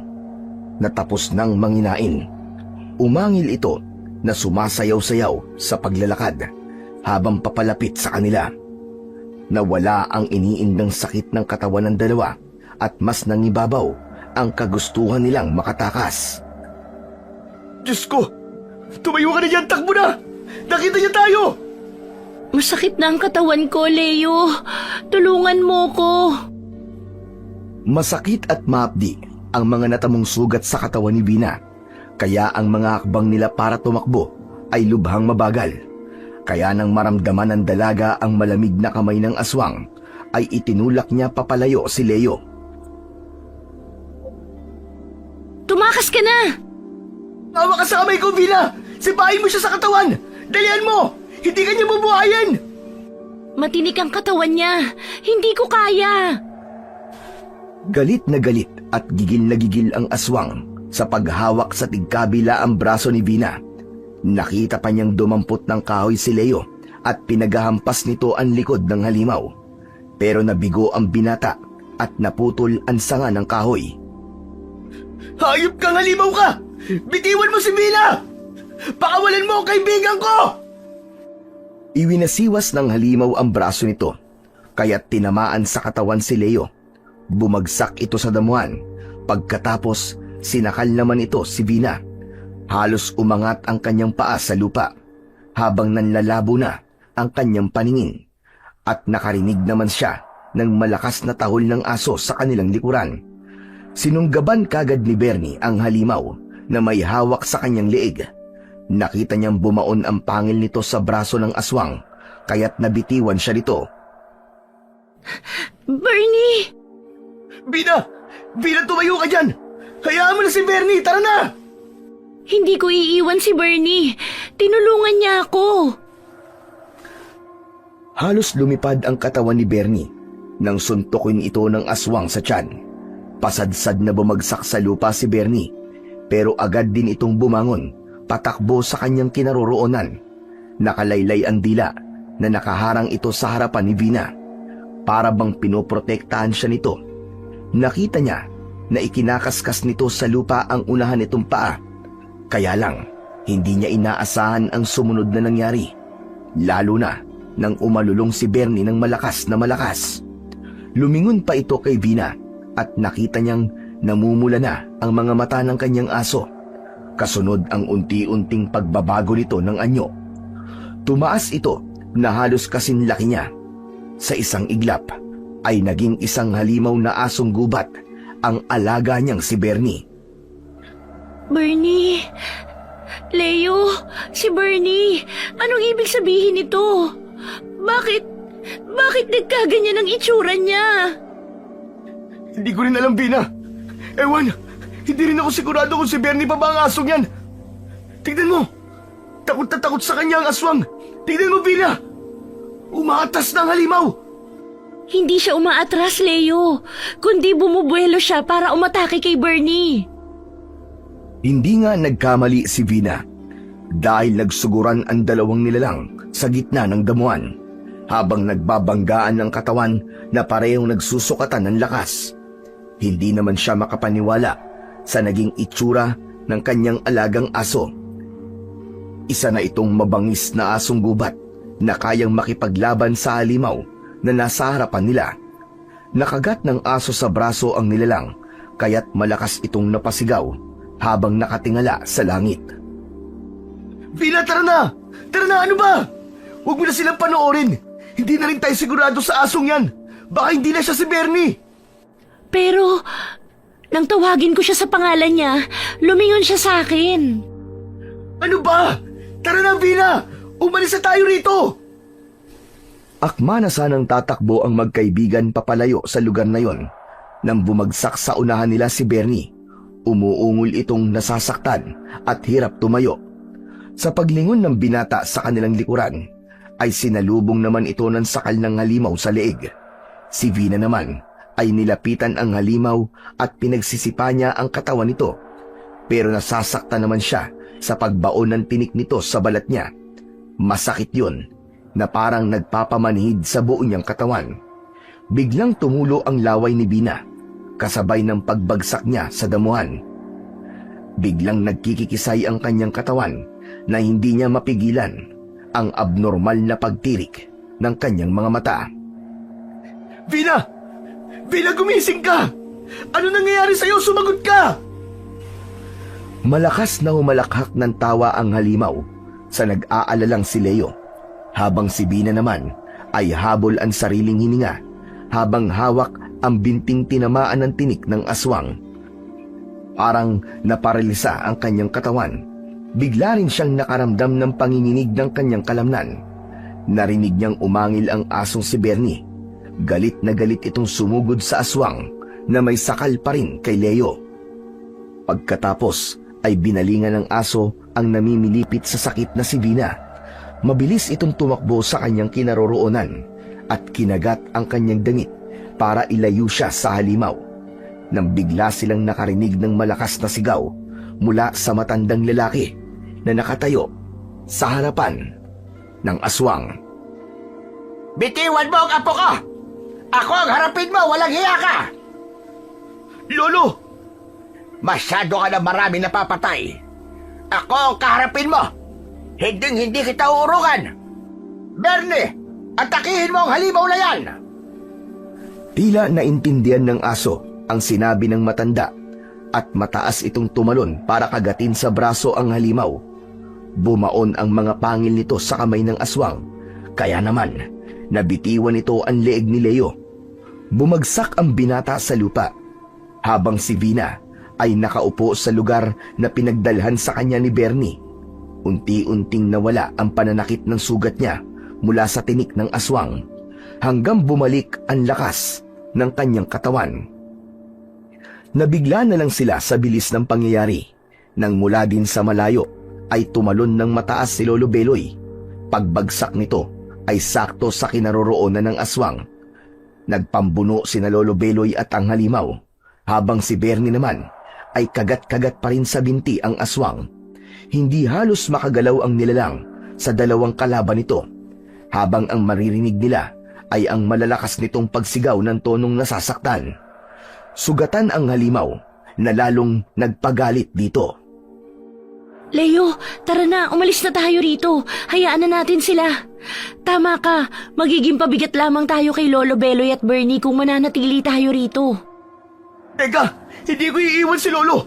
na tapos nang manginain. Umangil ito na sumasayaw-sayaw sa paglalakad habang papalapit sa kanila. Nawala ang iniindang sakit ng katawan ng dalawa at mas nangibabaw ang kagustuhan nilang makatakas. Diyos ko! Tumayo ka na dyan! Takbo na! Nakita niya tayo! Masakit na ang katawan ko, Leo. Tulungan mo ko. Masakit at maapdi ang mga natamong sugat sa katawan ni Vina. Kaya ang mga hakbang nila para tumakbo ay lubhang mabagal. Kaya nang maramdaman ng dalaga ang malamig na kamay ng aswang, ay itinulak niya papalayo si Leo. Tumakas ka na! Awa ka sa kamay ko, Vina! Sipahin mo siya sa katawan! Dalian mo! Hindi ka niya mabuhayan! Matinik ang katawan niya. Hindi ko kaya. Galit na galit at gigil na gigil ang aswang sa paghawak sa tigkabila ang braso ni Vina. Nakita pa niyang dumampot ng kahoy si Leo at pinagahampas nito ang likod ng halimaw. Pero nabigo ang binata at naputol ang sanga ng kahoy. Hayop kang halimaw ka! Bitiwan mo si Vina! Pakawalan mo ang kaibigan ko! Iwinasiwas ng halimaw ang braso nito, kaya't tinamaan sa katawan si Leo. Bumagsak ito sa damuhan. Pagkatapos, sinakal naman ito si Vina. Halos umangat ang kanyang paa sa lupa, habang nanlalabo na ang kanyang paningin. At nakarinig naman siya ng malakas na tahol ng aso sa kanilang likuran. Sinunggaban kagad ni Bernie ang halimaw na may hawak sa kanyang leeg. Nakita niyang bumaon ang pangil nito sa braso ng aswang, kaya't nabitiwan siya nito. Bernie! Bina! Bina, tumayo ka dyan! Hayaan mo na si Bernie! Tara na! Hindi ko iiwan si Bernie. Tinulungan niya ako. Halos lumipad ang katawan ni Bernie nang suntukin ito ng aswang sa tiyan. Pasadsad na bumagsak sa lupa si Bernie, pero agad din itong bumangon, patakbo sa kanyang kinaroroonan. Nakalaylay ang dila na nakaharang ito sa harapan ni Vina. Para bang pinoprotektahan siya nito. Nakita niya na ikinakaskas nito sa lupa ang unahan nitong paa. Kaya lang, hindi niya inaasahan ang sumunod na nangyari. Lalo na nang umalulong si Bernie ng malakas na malakas. Lumingon pa ito kay Vina at nakita niyang namumula na ang mga mata ng kanyang aso. Kasunod ang unti-unting pagbabago nito ng anyo. Tumaas ito na halos kasing laki niya. Sa isang iglap ay naging isang halimaw na asong gubat ang alaga niyang si Bernie. Bernie! Leo! Si Bernie! Anong ibig sabihin nito? Bakit nagkaganyan ang itsura niya? Hindi ko rin alam, Bina. Ewan, hindi rin ako sigurado kung si Bernie pa ba ang asong yan. Tignan mo! Takot na takot sa kanya ang aswang. Tignan mo, Bina! Umaatas na ang halimaw! Hindi siya umaatras, Leo. Kundi bumubuelo siya para umatake kay Bernie. Hindi nga nagkamali si Vina dahil nagsuguran ang dalawang nilalang sa gitna ng damuhan habang nagbabanggaan ng katawan na parehong nagsusukatan ng lakas. Hindi naman siya makapaniwala sa naging itsura ng kanyang alagang aso. Isa na itong mabangis na asong gubat na kayang makipaglaban sa halimaw na nasa harapan nila. Nakagat ng aso sa braso ang nilalang kaya't malakas itong napasigaw habang nakatingala sa langit. Vina, tara na! Tara na, ano ba? Huwag mo na silang panoorin. Hindi na rin tayo sigurado sa asong yan. Baka hindi na siya si Bernie. Pero, nang tawagin ko siya sa pangalan niya, lumingon siya sa akin. Ano ba? Tara na, Vina! Umalis na tayo rito! Akma na sanang tatakbo ang magkaibigan papalayo sa lugar na yon nang bumagsak sa unahan nila si Bernie. Umuungol itong nasasaktan at hirap tumayo. Sa paglingon ng binata sa kanilang likuran, ay sinalubong naman ito ng sakal ng halimaw sa leeg. Si Vina naman ay nilapitan ang halimaw at pinagsisipa niya ang katawan nito. Pero nasasaktan naman siya sa pagbaon ng tinik nito sa balat niya. Masakit yun na parang nagpapamanhid sa buo niyang katawan. Biglang tumulo ang laway ni Vina kasabay ng pagbagsak niya sa damuhan. Biglang nagkikikisay ang kanyang katawan na hindi niya mapigilan ang abnormal na pagtirik ng kanyang mga mata. Vina! Vina, gumising ka! Ano nangyayari sa'yo? Sumagot ka! Malakas na humalakhak ng tawa ang halimaw sa nag-aalalang si Leo. habang si Bina naman ay habol ang sariling hininga habang hawak ang binting tinamaan ng tinik ng aswang. Parang naparalisa ang kanyang katawan. Bigla rin siyang nakaramdam ng panginginig ng kanyang kalamnan. Narinig niyang umangil ang asong si Bernie. Galit na galit itong sumugod sa aswang na may sakal pa rin kay Leo. Pagkatapos ay binalingan ng aso ang namimilipit sa sakit na si Bina. Mabilis itong tumakbo sa kanyang kinaroroonan at kinagat ang kanyang damit para ilayo siya sa halimaw. Nang bigla silang nakarinig ng malakas na sigaw mula sa matandang lalaki na nakatayo sa harapan ng aswang. Bitiwan mo ang apo ko! Ako ang harapin mo, walang hiya ka! Lolo! Masyado ka na marami napapatay. Ako ang kaharapin mo! Hindi kita uurukan! Bernie, atakihin mo ang halimaw na yan! Tila naintindihan ng aso ang sinabi ng matanda at mataas itong tumalon para kagatin sa braso ang halimaw. Bumaon ang mga pangil nito sa kamay ng aswang, kaya naman nabitiwan nito ang leeg ni Leo. Bumagsak ang binata sa lupa habang si Vina ay nakaupo sa lugar na pinagdalhan sa kanya ni Bernie. Unti-unting nawala ang pananakit ng sugat niya mula sa tinik ng aswang hanggang bumalik ang lakas ng kanyang katawan. Nabigla na lang sila sa bilis ng pangyayari nang mula din sa malayo ay tumalon ng mataas si Lolo Beloy. Pagbagsak nito ay sakto sa kinaroroonan ng aswang. Nagpambuno sina Lolo Beloy at ang halimaw habang si Bernie naman ay kagat-kagat pa rin sa binti ang aswang. Hindi halos makagalaw ang nilalang sa dalawang kalaban nito habang ang maririnig nila ay ang malalakas nitong pagsigaw ng tonong nasasaktan. Sugatan ang halimaw na lalong nagpagalit dito. Leo, tara na, umalis na tayo rito. Hayaan na natin sila. Tama ka, magiging pabigat lamang tayo kay Lolo Beloy at Bernie kung mananatili tayo rito. Teka, hindi ko iiwan si Lolo.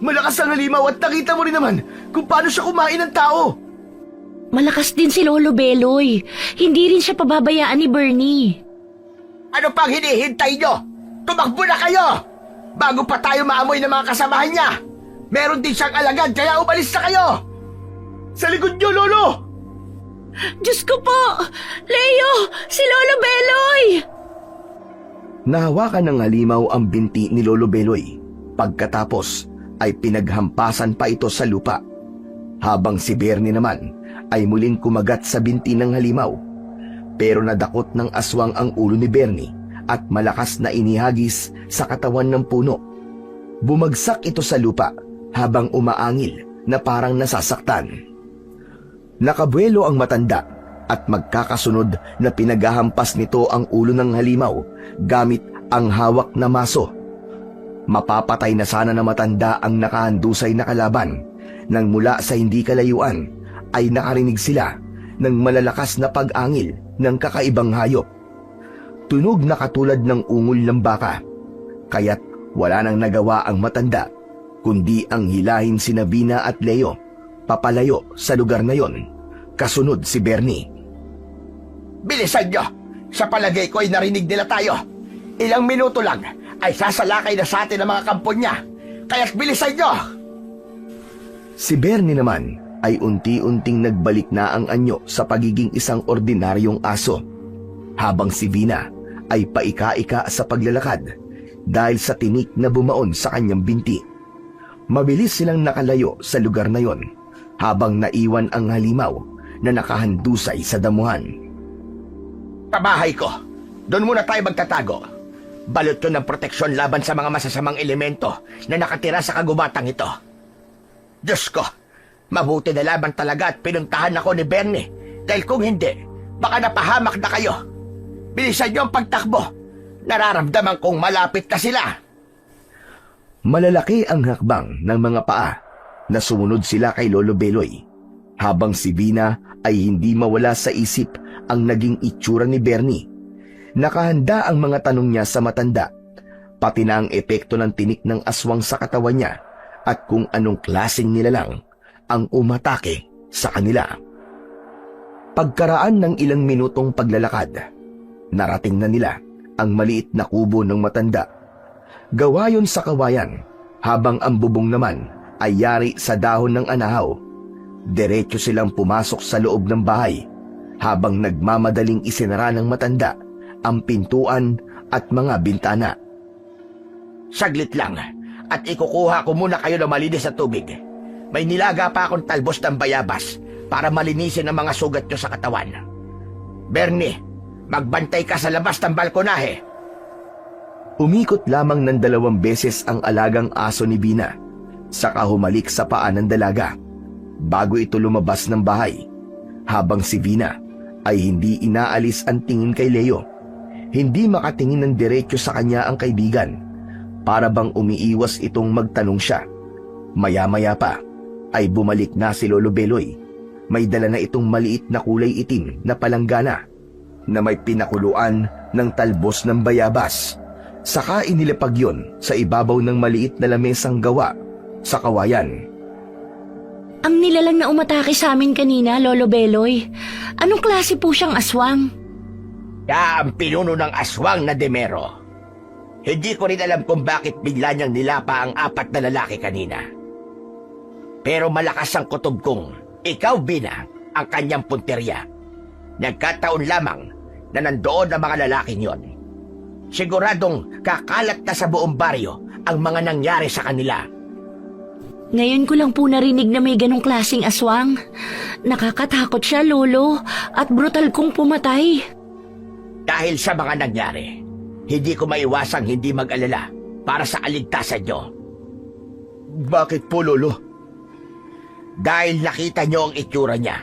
Malakas ang halimaw at nakita mo rin naman kung paano siya kumain ng tao. Malakas din si Lolo Beloy. Hindi rin siya pababayaan ni Bernie. Ano pang hinihintay nyo? Tumakbo na kayo! Bago pa tayo maamoy ng mga kasamahan niya! Meron din siyang alagad kaya umalis na kayo! Sa likod niyo, Lolo! Diyos ko po! Leo! Si Lolo Beloy! Nahawakan ng halimaw ang binti ni Lolo Beloy. Pagkatapos ay pinaghampasan pa ito sa lupa. Habang si Bernie naman ay muling kumagat sa binti ng halimaw. Pero nadakot ng aswang ang ulo ni Bernie at malakas na inihagis sa katawan ng puno. Bumagsak ito sa lupa habang umaangil na parang nasasaktan. Nakabuelo ang matanda at magkakasunod na pinaghahampas nito ang ulo ng halimaw gamit ang hawak na maso. Mapapatay na sana na matanda ang nakahandusay na kalaban nang mula sa hindi kalayuan ay nakarinig sila ng malalakas na pag-angil ng kakaibang hayop. Tunog na katulad ng ungol ng baka, kaya't wala nang nagawa ang matanda kundi ang hilahin sina Vina at Leo papalayo sa lugar na yon. Kasunod si Bernie. Bilisan nyo! Sa palagay ko ay narinig nila tayo. Ilang minuto lang ay sasalakay na sa atin ang mga kampon niya. Kaya't bilisan nyo! Si Bernie naman ay unti-unting nagbalik na ang anyo sa pagiging isang ordinaryong aso, habang si Vina ay paika-ika sa paglalakad dahil sa tinik na bumaon sa kanyang binti. Mabilis silang nakalayo sa lugar na yon habang naiwan ang halimaw na nakahandusay sa damuhan. Pabahay ko. Doon muna tayo magtatago. Balot ko ng proteksyon laban sa mga masasamang elemento na nakatira sa kagubatang ito. Diyos ko, mabuti na laban talaga at pinuntahan ako ni Bernie dahil kung hindi, baka napahamak na kayo. Bilisan niyo ang pagtakbo. Nararamdaman kong malapit na sila. Malalaki ang hakbang ng mga paa na sumunod sila kay Lolo Beloy, habang si Vina ay hindi mawala sa isip ang naging itsura ni Bernie. Nakahanda ang mga tanong niya sa matanda, pati na ang epekto ng tinik ng aswang sa katawan niya at kung anong klaseng nilalang ang umatake sa kanila. Pagkaraan ng ilang minutong paglalakad, narating na nila ang maliit na kubo ng matanda. Gawa yun sa kawayan, habang ang bubong naman ay yari sa dahon ng anahaw. Diretso silang pumasok sa loob ng bahay, habang nagmamadaling isinara ng matanda ang pintuan at mga bintana. Saglit lang, at ikukuha ko muna kayo ng malinis na tubig. May nilaga pa akong talbos ng bayabas para malinisin ang mga sugat nyo sa katawan. Bernie, magbantay ka sa labas ng balkonahe. Umikot lamang ng 2 beses ang alagang aso ni Bina, saka humalik sa paa ng dalaga, bago ito lumabas ng bahay, habang si Bina ay hindi inaalis ang tingin kay Leo. Hindi makatingin ng diretso sa kanya ang kaibigan, para bang umiiwas itong magtanong siya. Maya-maya pa ay bumalik na si Lolo Beloy. May dala na itong maliit na kulay itim na palanggana na may pinakuluan ng talbos ng bayabas. Saka inilapag yon sa ibabaw ng maliit na lamesang gawa sa kawayan. Ang nilalang na umatake sa amin kanina, Lolo Beloy. Anong klase po siyang aswang? Siya ang pinuno ng aswang na Demero. Hindi ko rin alam kung bakit bigla niyang nilapa ang 4 na lalaki kanina. Pero malakas ang kutob kong ikaw, Bina, ang kanyang punterya. Nagkataon lamang na nandoon ang mga lalaking yon. Siguradong kakalat na sa buong baryo ang mga nangyari sa kanila. Ngayon ko lang po narinig na may ganong klaseng aswang. Nakakatakot siya, Lolo, at brutal kong pumatay. Dahil sa mga nangyari, hindi ko maiwasang hindi mag-alala para sa kaligtasan nyo. Bakit po, Lolo? Dahil nakita nyo ang itsura niya,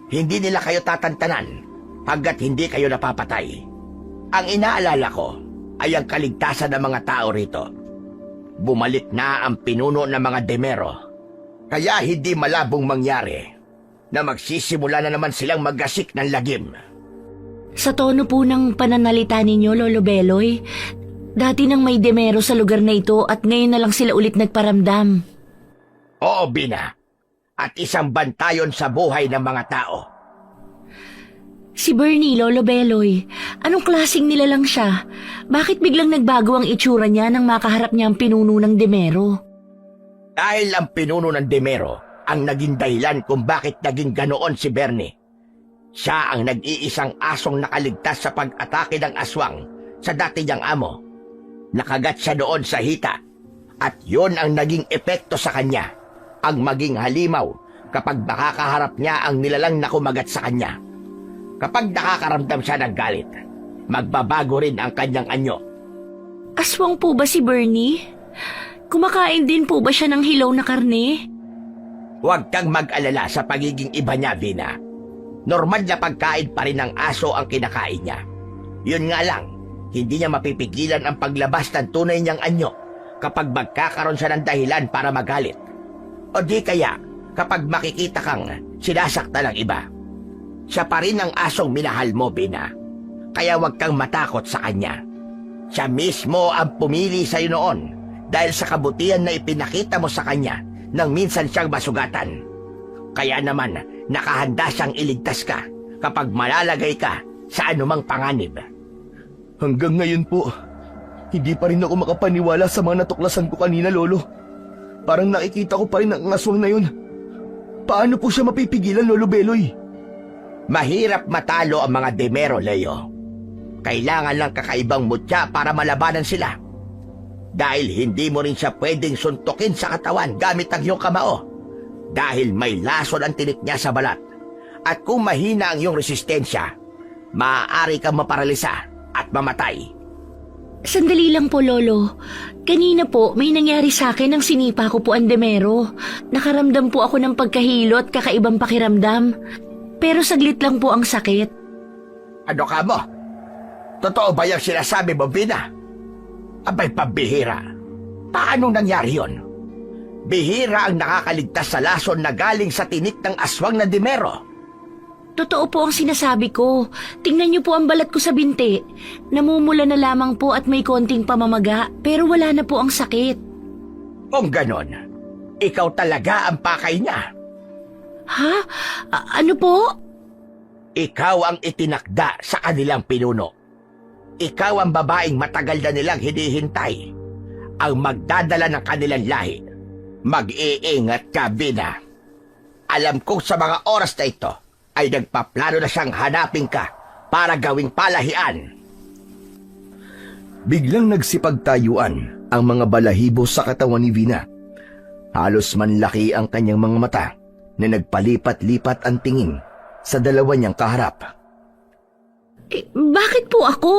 hindi nila kayo tatantanan hanggat hindi kayo napapatay. Ang inaalala ko ay ang kaligtasan ng mga tao rito. Bumalik na ang pinuno ng mga Demero, kaya hindi malabong mangyari na magsisimula na naman silang maggasik ng lagim. Sa tono po ng pananalita ninyo, Lolo Beloy, dati nang may Demero sa lugar na ito at ngayon na lang sila ulit nagparamdam. Oo, Bina. At isang bantayon sa buhay ng mga tao. Si Bernie, Lolo Beloy, anong klaseng nilalang siya? Bakit biglang nagbago ang itsura niya nang makaharap niya ang pinuno ng Demero? Dahil ang pinuno ng Demero ang naging dahilan kung bakit naging ganoon si Bernie. Siya ang nag-iisang asong nakaligtas sa pag-atake ng aswang sa dati niyang amo. Nakagat siya doon sa hita, at yun ang naging epekto sa kanya, ang maging halimaw kapag makakaharap niya ang nilalang na kumagat sa kanya. Kapag nakakaramdam siya ng galit, magbabago rin ang kanyang anyo. Aswang po ba si Bernie? Kumakain din po ba siya ng hilaw na karne? Huwag kang mag-alala sa pagiging iba niya, Bina. Normal na pagkain pa rin ng aso ang kinakain niya. Yun nga lang, hindi niya mapipigilan ang paglabas ng tunay niyang anyo kapag magkakaroon siya ng dahilan para magalit. O di kaya, kapag makikita kang sinasakta ng iba. Siya pa rin ang asong minahal mo, Bina. Kaya huwag kang matakot sa kanya. Siya mismo ang pumili sa'yo noon dahil sa kabutihan na ipinakita mo sa kanya nang minsan siyang masugatan. Kaya naman, nakahanda siyang iligtas ka kapag malalagay ka sa anumang panganib. Hanggang ngayon po, hindi pa rin ako makapaniwala sa mga natuklasan ko kanina, Lolo. Parang nakikita ko pa rin ang aswang na yun. Paano po siya mapipigilan, Lolo Beloy? Mahirap matalo ang mga Demero, Leo. Kailangan lang kakaibang mutya para malabanan sila. Dahil hindi mo rin siya pwedeng suntukin sa katawan gamit ang iyong kamao. Dahil may lason ang tinik niya sa balat. At kung mahina ang iyong resistensya, maaari kang maparalisa at mamatay. Sandali lang po, Lolo. Kanina po, may nangyari sa akin nang sinipa ko po ang Demero. Nakaramdam po ako ng pagkahilo at kakaibang pakiramdam. Pero saglit lang po ang sakit. Ano ka mo? Totoo ba yung sinasabi mo, Bina? Abay, pambihira. Paano nangyari yon? Bihira ang nakakaligtas sa lason na galing sa tinik ng aswang na Demero. Totoo po ang sinasabi ko. Tingnan niyo po ang balat ko sa binti. Namumula na lamang po at may konting pamamaga, pero wala na po ang sakit. Kung ganon, ikaw talaga ang pakay niya. Ha? Ano po? Ikaw ang itinakda sa kanilang pinuno. Ikaw ang babaeng matagal na nilang hinihintay. Ang magdadala ng kanilang lahi. Mag-iingat ka, Bina. Alam kong sa mga oras na ito ay nagpaplano na siyang hanapin ka para gawing palahian. Biglang nagsipagtayuan ang mga balahibo sa katawan ni Vina. Halos manlaki ang kanyang mga mata na nagpalipat-lipat ang tingin sa dalawa niyang kaharap. Bakit po ako?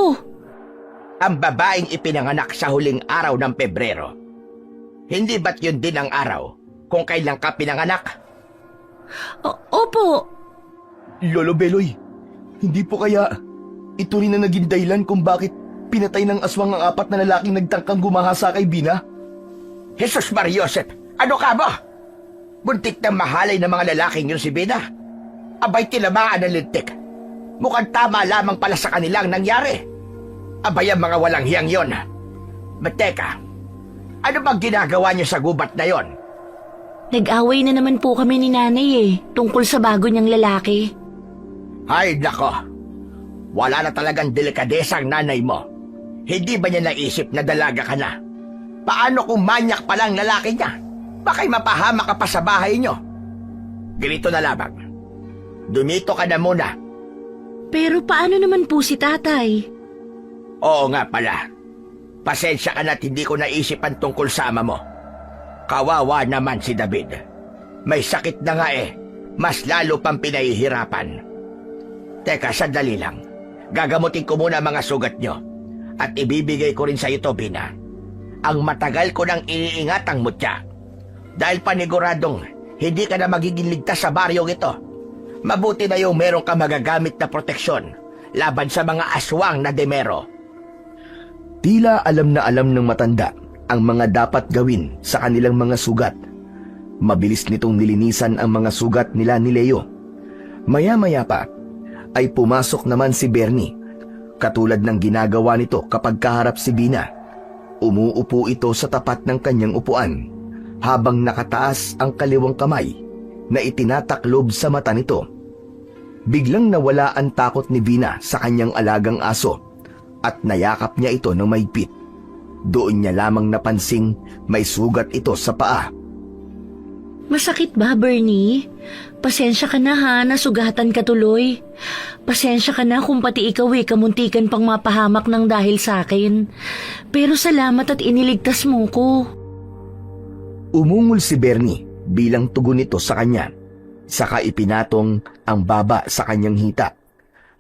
Ang babaeng ipinanganak sa huling araw ng Pebrero. Hindi ba't yun din ang araw kung kailan ka pinanganak? Opo. Lolo Beloy, hindi po kaya ito rin na naging dahilan kung bakit pinatay ng aswang ang 4 na lalaking nagtangkang gumahasa kay Bina? Jesus Mariosep, ano ka ba? Buntik na mahalay ng mga lalaking yun si Bina. Abay tinamaan ng lintik. Mukhang tama lamang pala sa kanilang nangyari. Abay ang mga walang hiyang yon. But teka, ano bang ginagawa niyo sa gubat na yon? Nag-away na naman po kami ni nanay tungkol sa bago niyang lalaki. Ay nako, wala na talagang delikadesa ang nanay mo. Hindi ba niya naisip na dalaga ka na? Paano kung manyak pa lang lalaki niya? Baka'y mapahama ka pa sa bahay niyo? Ganito na lamang. Dumito ka na muna. Pero paano naman po si tatay? Oo nga pala. Pasensya ka na't hindi ko naisip ang tungkol sa ama mo. Kawawa naman si David. May sakit na nga Mas lalo pang pinahihirapan. Teka, sandali lang. Gagamutin ko muna mga sugat nyo. At ibibigay ko rin sa iyo, Bina. Ang matagal ko nang iniingat ang mutya. Dahil paniguradong hindi ka na magiging ligtas sa baryong ito. Mabuti na yung meron ka magagamit na proteksyon laban sa mga aswang na demero. Tila alam na alam ng matanda ang mga dapat gawin sa kanilang mga sugat. Mabilis nitong nilinisan ang mga sugat nila ni Leo. Maya-maya pa ay pumasok naman si Bernie. Katulad ng ginagawa nito kapag kaharap si Bina. Umuupo ito sa tapat ng kanyang upuan habang nakataas ang kaliwang kamay na itinataklob sa mata nito. Biglang nawala ang takot ni Bina sa kanyang alagang aso at nayakap niya ito ng mahigpit. Doon niya lamang napansing may sugat ito sa paa. Masakit ba, Bernie? Pasensya ka na ha, nasugatan ka tuloy. Pasensya ka na kung pati ikaw kamuntikan pang mapahamak ng dahil sa akin. Pero salamat at iniligtas mo ko. Umungol si Bernie bilang tugon nito sa kanya. Saka ipinatong ang baba sa kanyang hita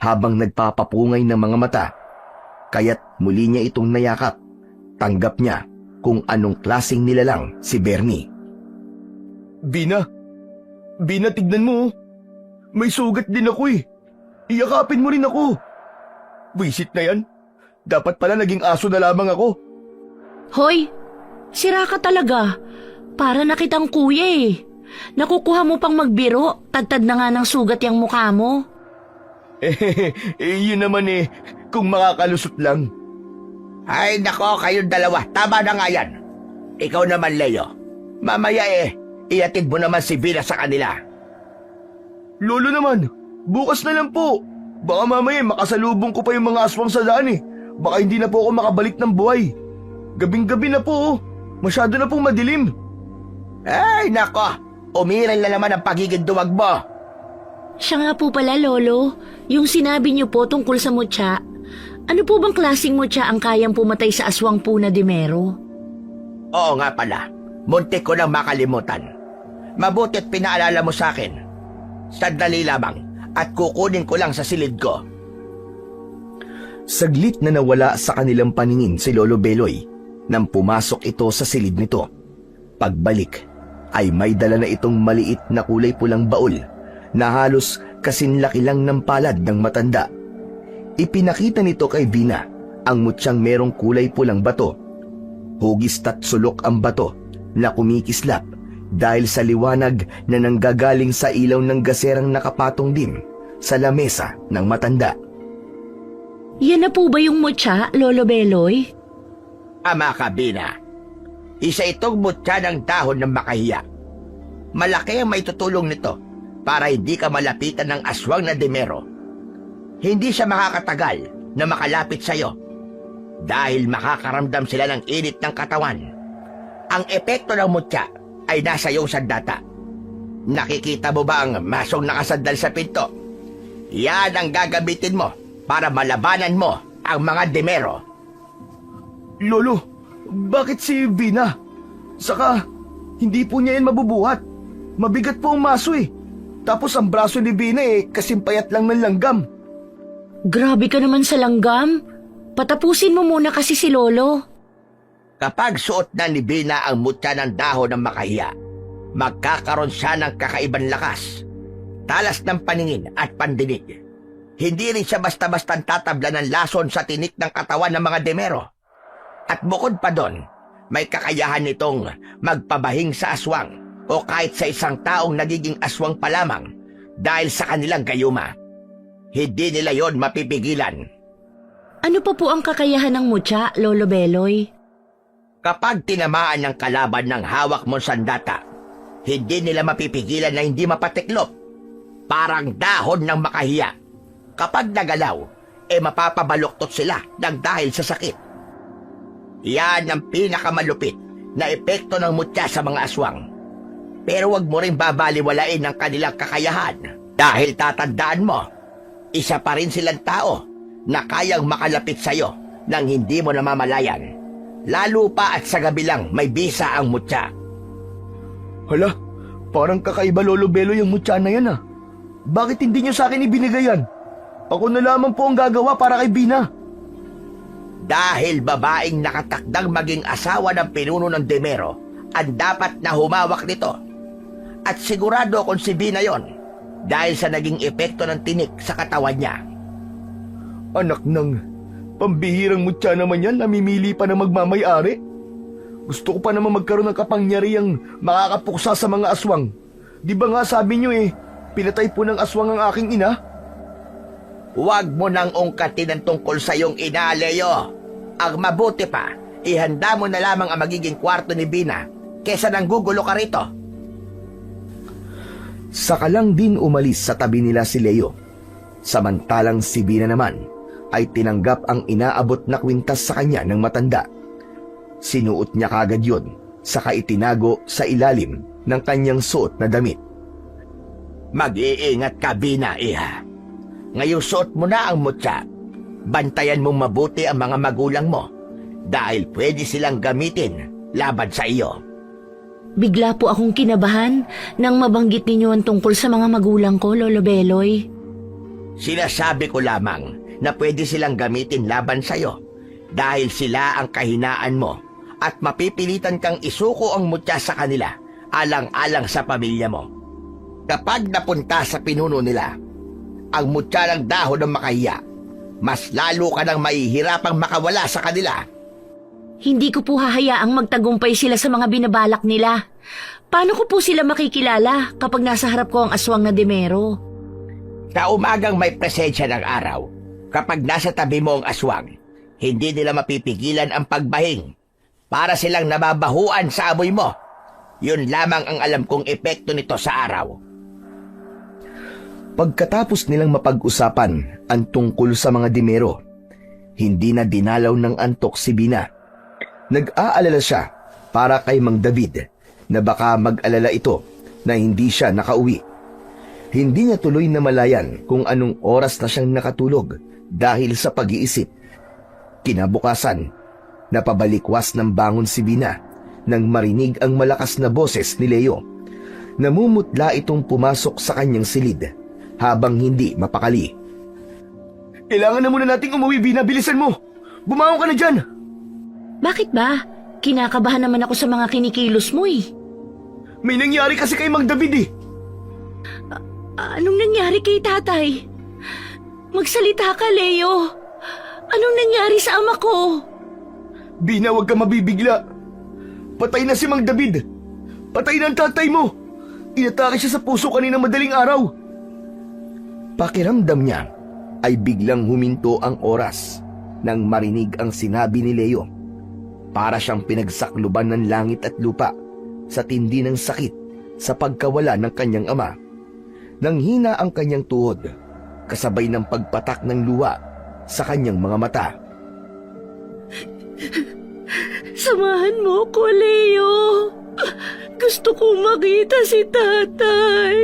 habang nagpapapungay ng mga mata. Kaya't muli niya itong nayakap. Tanggap niya kung anong klaseng nilalang si Bernie. Bina, tignan mo. May sugat din ako Iyakapin mo rin ako. Wisit na yan. Dapat pala naging aso na lamang ako. Hoy, sira ka talaga. Para na kitang kuya Nakukuha mo pang magbiro, tagtad na nga ng sugat yung mukha mo. Yun naman kung makakalusot lang. Ay nako, kayong dalawa. Tama na nga yan. Ikaw naman, Leo. Mamaya iatid mo naman si Bina sa kanila. Lolo naman, bukas na lang po. Baka mamaya makasalubong ko pa yung mga aswang sa daan Baka hindi na po ako makabalik ng buhay. Gabing-gabi na po Masyado na pong madilim. Ay nako, umiral na naman ang pagiging duwag mo. Siya nga po pala, Lolo. Yung sinabi niyo po tungkol sa mutya. Ano po bang klaseng mutya ang kayang pumatay sa aswang po na demero? Oo nga pala. Muntik ko nang makalimutan. Mabuti't pinaalala mo sa akin. Sandali lamang at kukunin ko lang sa silid ko. Saglit na nawala sa kanilang paningin si Lolo Beloy nang pumasok ito sa silid nito. Pagbalik ay may dala na itong maliit na kulay pulang baul na halos kasinlaki lang ng palad ng matanda. Ipinakita nito kay Bina ang mutyang merong kulay pulang bato. Hugis at sulok ang bato na kumikislap dahil sa liwanag na nanggagaling sa ilaw ng gaserang nakapatong din sa lamesa ng matanda. Yan na po ba yung mutya, Lolo Beloy? Ama ka, Bina. Isa itong mutya ng dahon ng makahiya. Malaki ang may tutulong nito para hindi ka malapitan ng aswang na demero hindi siya makakatagal na makalapit sa'yo dahil makakaramdam sila ng init ng katawan. Ang epekto ng mutya ay nasa iyong sandata. Nakikita mo ba ang masong nakasandal sa pinto? Yan ang gagamitin mo para malabanan mo ang mga demero. Lolo, bakit si Vina? Saka, hindi po niya yan mabubuhat. Mabigat po ang maso eh. Tapos ang braso ni Vina kasimpayat lang ng langgam. Grabe ka naman sa langgam. Patapusin mo muna kasi si Lolo. Kapag suot na ni Vina ang mutya ng dahon ng makahiya, magkakaroon siya ng kakaibang lakas, talas ng paningin at pandinig. Hindi rin siya basta-bastang tatabla ng lason sa tinik ng katawan ng mga demero. At bukod pa doon, may kakayahan nitong magpabahing sa aswang o kahit sa isang taong nagiging aswang pa lamang dahil sa kanilang gayuma. Hindi nila yon mapipigilan. Ano pa po ang kakayahan ng mutya, Lolo Beloy? Kapag tinamaan ng kalaban ng hawak mong sandata, hindi nila mapipigilan na hindi mapatiklop. Parang dahon ng makahiya. Kapag nagalaw, mapapabaluktot sila ng dahil sa sakit. Yan ang pinakamalupit na epekto ng mutya sa mga aswang. Pero wag mo rin babaliwalain ang kanilang kakayahan dahil tatandaan mo, isa pa rin silang tao na kayang makalapit sa'yo nang hindi mo namamalayan. Lalo pa at sa gabi lang may bisa ang mutya. Hala, parang kakaiba Lolo Belo yung mutya na yan ah. Bakit hindi niyo sa akin ibinigay yan? Ako na lamang po ang gagawa para kay Vina. Dahil babaeng nakatakdang maging asawa ng pinuno ng demero ang dapat na humawak nito. At sigurado akong si Vina yon dahil sa naging epekto ng tinik sa katawan niya. Anak ng pambihirang mutya naman yan, namimili pa na magmamay-ari. Gusto ko pa naman magkaroon ng kapangyarihang makakapuksa sa mga aswang. Di ba nga sabi niyo pinatay po ng aswang ang aking ina? Huwag mo nang ungkatin ang tungkol sa iyong ina, Leo. Ang mabuti pa, ihanda mo na lamang ang magiging kwarto ni Vina kesa nang gugulo ka rito. Saka lang din umalis sa tabi nila si Leo. Samantalang si Vina naman ay tinanggap ang inaabot na kwintas sa kanya ng matanda. Sinuot niya kagad yun, saka itinago sa ilalim ng kanyang suot na damit. Mag-iingat ka, Vina, iha. Ngayong suot mo na ang mutya, bantayan mong mabuti ang mga magulang mo dahil pwede silang gamitin laban sa iyo. Bigla po akong kinabahan nang mabanggit ninyo ang tungkol sa mga magulang ko, Lolo Beloy. Sinasabi ko lamang na pwede silang gamitin laban sa iyo dahil sila ang kahinaan mo at mapipilitan kang isuko ang mutya sa kanila alang-alang sa pamilya mo. Kapag napunta sa pinuno nila, ang mutya ng dahon ng makahiya, mas lalo ka nang mahihirapang makawala sa kanila. Hindi ko po hahayaang magtagumpay sila sa mga binabalak nila. Paano ko po sila makikilala kapag nasa harap ko ang aswang na demero? Sa umagang may presensya ng araw, kapag nasa tabi mo ang aswang, hindi nila mapipigilan ang pagbahing. Para silang nababahuan sa amoy mo. Yun lamang ang alam kong epekto nito sa araw. Pagkatapos nilang mapag-usapan ang tungkol sa mga demero, hindi na dinalaw ng antok si Vina. Nag-aalala siya para kay Mang David na baka mag-alala ito na hindi siya nakauwi. Hindi niya tuloy na malayan kung anong oras na siyang nakatulog dahil sa pag-iisip. Kinabukasan, napabalikwas ng bangon si Vina nang marinig ang malakas na boses ni Leo. Namumutla itong pumasok sa kanyang silid habang hindi mapakali. Kailangan na muna nating umuwi, Vina. Bilisan mo! Bumangon ka na dyan! Bakit ba? Kinakabahan naman ako sa mga kinikilos mo eh. May nangyari kasi kay Mang David eh. Anong nangyari kay tatay? Magsalita ka, Leo. Anong nangyari sa ama ko? Vina, huwag ka mabibigla. Patay na si Mang David. Patay na ang tatay mo. Inatake siya sa puso kanina madaling araw. Pakiramdam niya ay biglang huminto ang oras nang marinig ang sinabi ni Leo. Para siyang pinagsakluban ng langit at lupa sa tindi ng sakit sa pagkawala ng kanyang ama. Nanghina ang kanyang tuhod. kasabay ng pagpatak ng luha sa kanyang mga mata. Samahan mo ko, Leo. Gusto kong makita si tatay.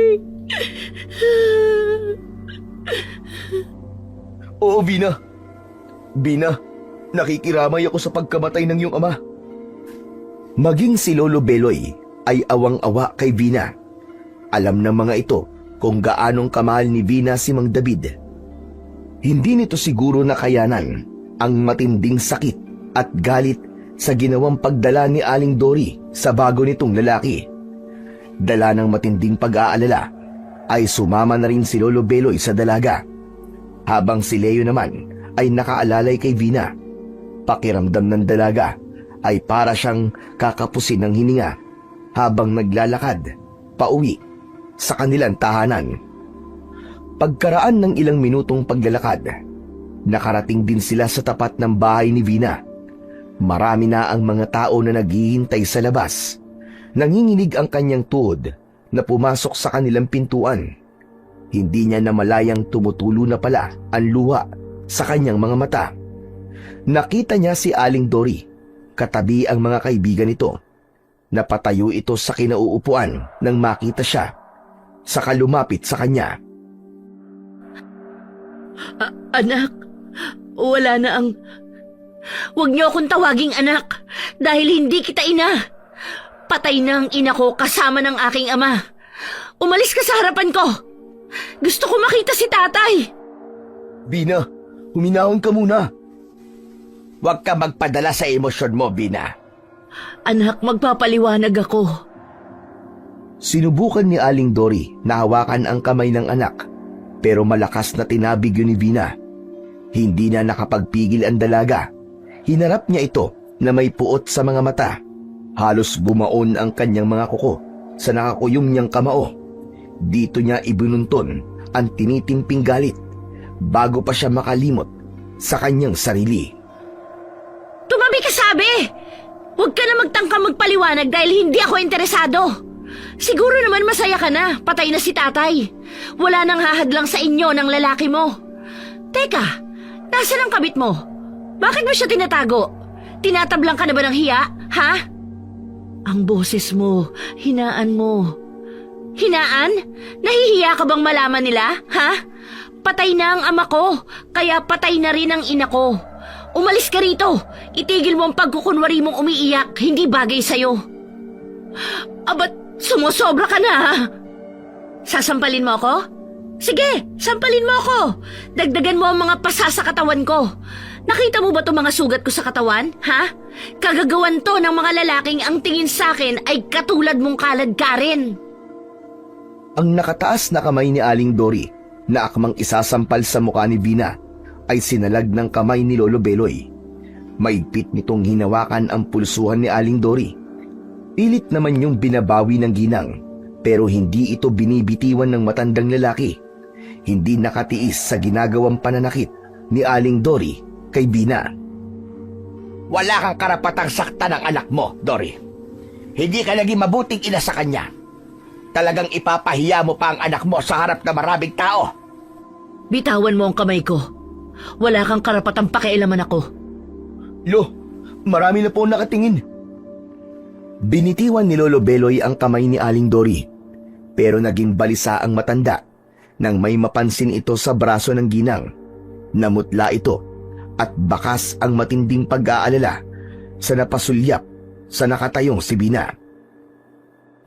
Oo, Vina. Vina, nakikiramay ako sa pagkamatay ng iyong ama. Maging si Lolo Beloy ay awang-awa kay Vina. Alam ng mga ito kung gaanong kamahal ni Vina si Mang David. Hindi nito siguro nakayanan ang matinding sakit at galit sa ginawang pagdala ni Aling Dory sa bago nitong lalaki. Dala ng matinding pag-aalala ay sumama na rin si Lolo Beloy sa dalaga. Habang si Leo naman ay nakaalalay kay Vina. Pakiramdam ng dalaga ay para siyang kakapusin ng hininga habang naglalakad pauwi sa kanilang tahanan. Pagkaraan ng ilang minutong paglalakad, nakarating din sila sa tapat ng bahay ni Vina. Marami na ang mga tao na naghihintay sa labas. Nanginginig ang kanyang tuhod na pumasok sa kanilang pintuan. Hindi niya namalayang tumutulo na pala ang luha sa kanyang mga mata. Nakita niya si Aling Dory, katabi ang mga kaibigan nito. Napatayo ito sa kinauupuan nang makita siya, saka lumapit sa kanya. Anak, wala na ang... Huwag niyo akong tawaging anak dahil hindi kita ina. Patay na ang ina ko kasama ng aking ama. Umalis ka sa harapan ko. Gusto ko makita si tatay. Vina, huminahon ka muna. Huwag ka magpadala sa emosyon mo, Vina. Anak, magpapaliwanag ako. Sinubukan ni Aling Dory na hawakan ang kamay ng anak, pero malakas na tinabig yun ni Vina. Hindi na nakapagpigil ang dalaga. Hinarap niya ito na may puot sa mga mata. Halos bumaon ang kanyang mga kuko sa nakakuyom niyang kamao. Dito niya ibinunton ang tinitimping galit bago pa siya makalimot sa kanyang sarili. Tumabi ka, sabi! Huwag ka na magtangka magpaliwanag dahil hindi ako interesado. Siguro naman masaya ka na, patay na si tatay. Wala nang hahadlang sa inyo ng lalaki mo. Teka, nasaan ang kabit mo? Bakit mo siya tinatago? Tinatablang ka na ba ng hiya, ha? Ang boses mo, hinaan mo. Hinaan? Nahihiya ka bang malaman nila, ha? Patay na ang ama ko, kaya patay na rin ang ina ko. Umalis ka rito. Itigil mo ang pagkukunwari mong umiiyak. Hindi bagay sa'yo. Abat, sumusobra ka na, ha? Sasampalin mo ako? Sige, sampalin mo ako. Dagdagan mo ang mga pasa sa katawan ko. Nakita mo ba itong mga sugat ko sa katawan, ha? Kagagawan to ng mga lalaking ang tingin sa akin ay katulad mong kaladkarin. Ang nakataas na kamay ni Aling Dory na akmang isasampal sa mukha ni Vina ay sinalag ng kamay ni Lolo Beloy. Maigpit nitong hinawakan ang pulsuhan ni Aling Dory. Pilit naman yung binabawi ng ginang, pero hindi ito binibitiwan ng matandang lalaki. Hindi nakatiis sa ginagawang pananakit ni Aling Dory kay Vina. Wala kang karapatang saktan ng anak mo, Dory. Hindi ka naging mabuting ina sa kanya. Talagang ipapahiya mo pa ang anak mo sa harap ng maraming tao. Bitawan mo ang kamay ko. Wala kang karapatang pakialaman ako. Lo, marami na po nakatingin. Binitiwan ni Lolo Beloy ang kamay ni Aling Dory, pero naging balisa ang matanda nang may mapansin ito sa braso ng ginang. Namutla ito at bakas ang matinding pag-aalala sa napasulyap sa nakatayong si Vina.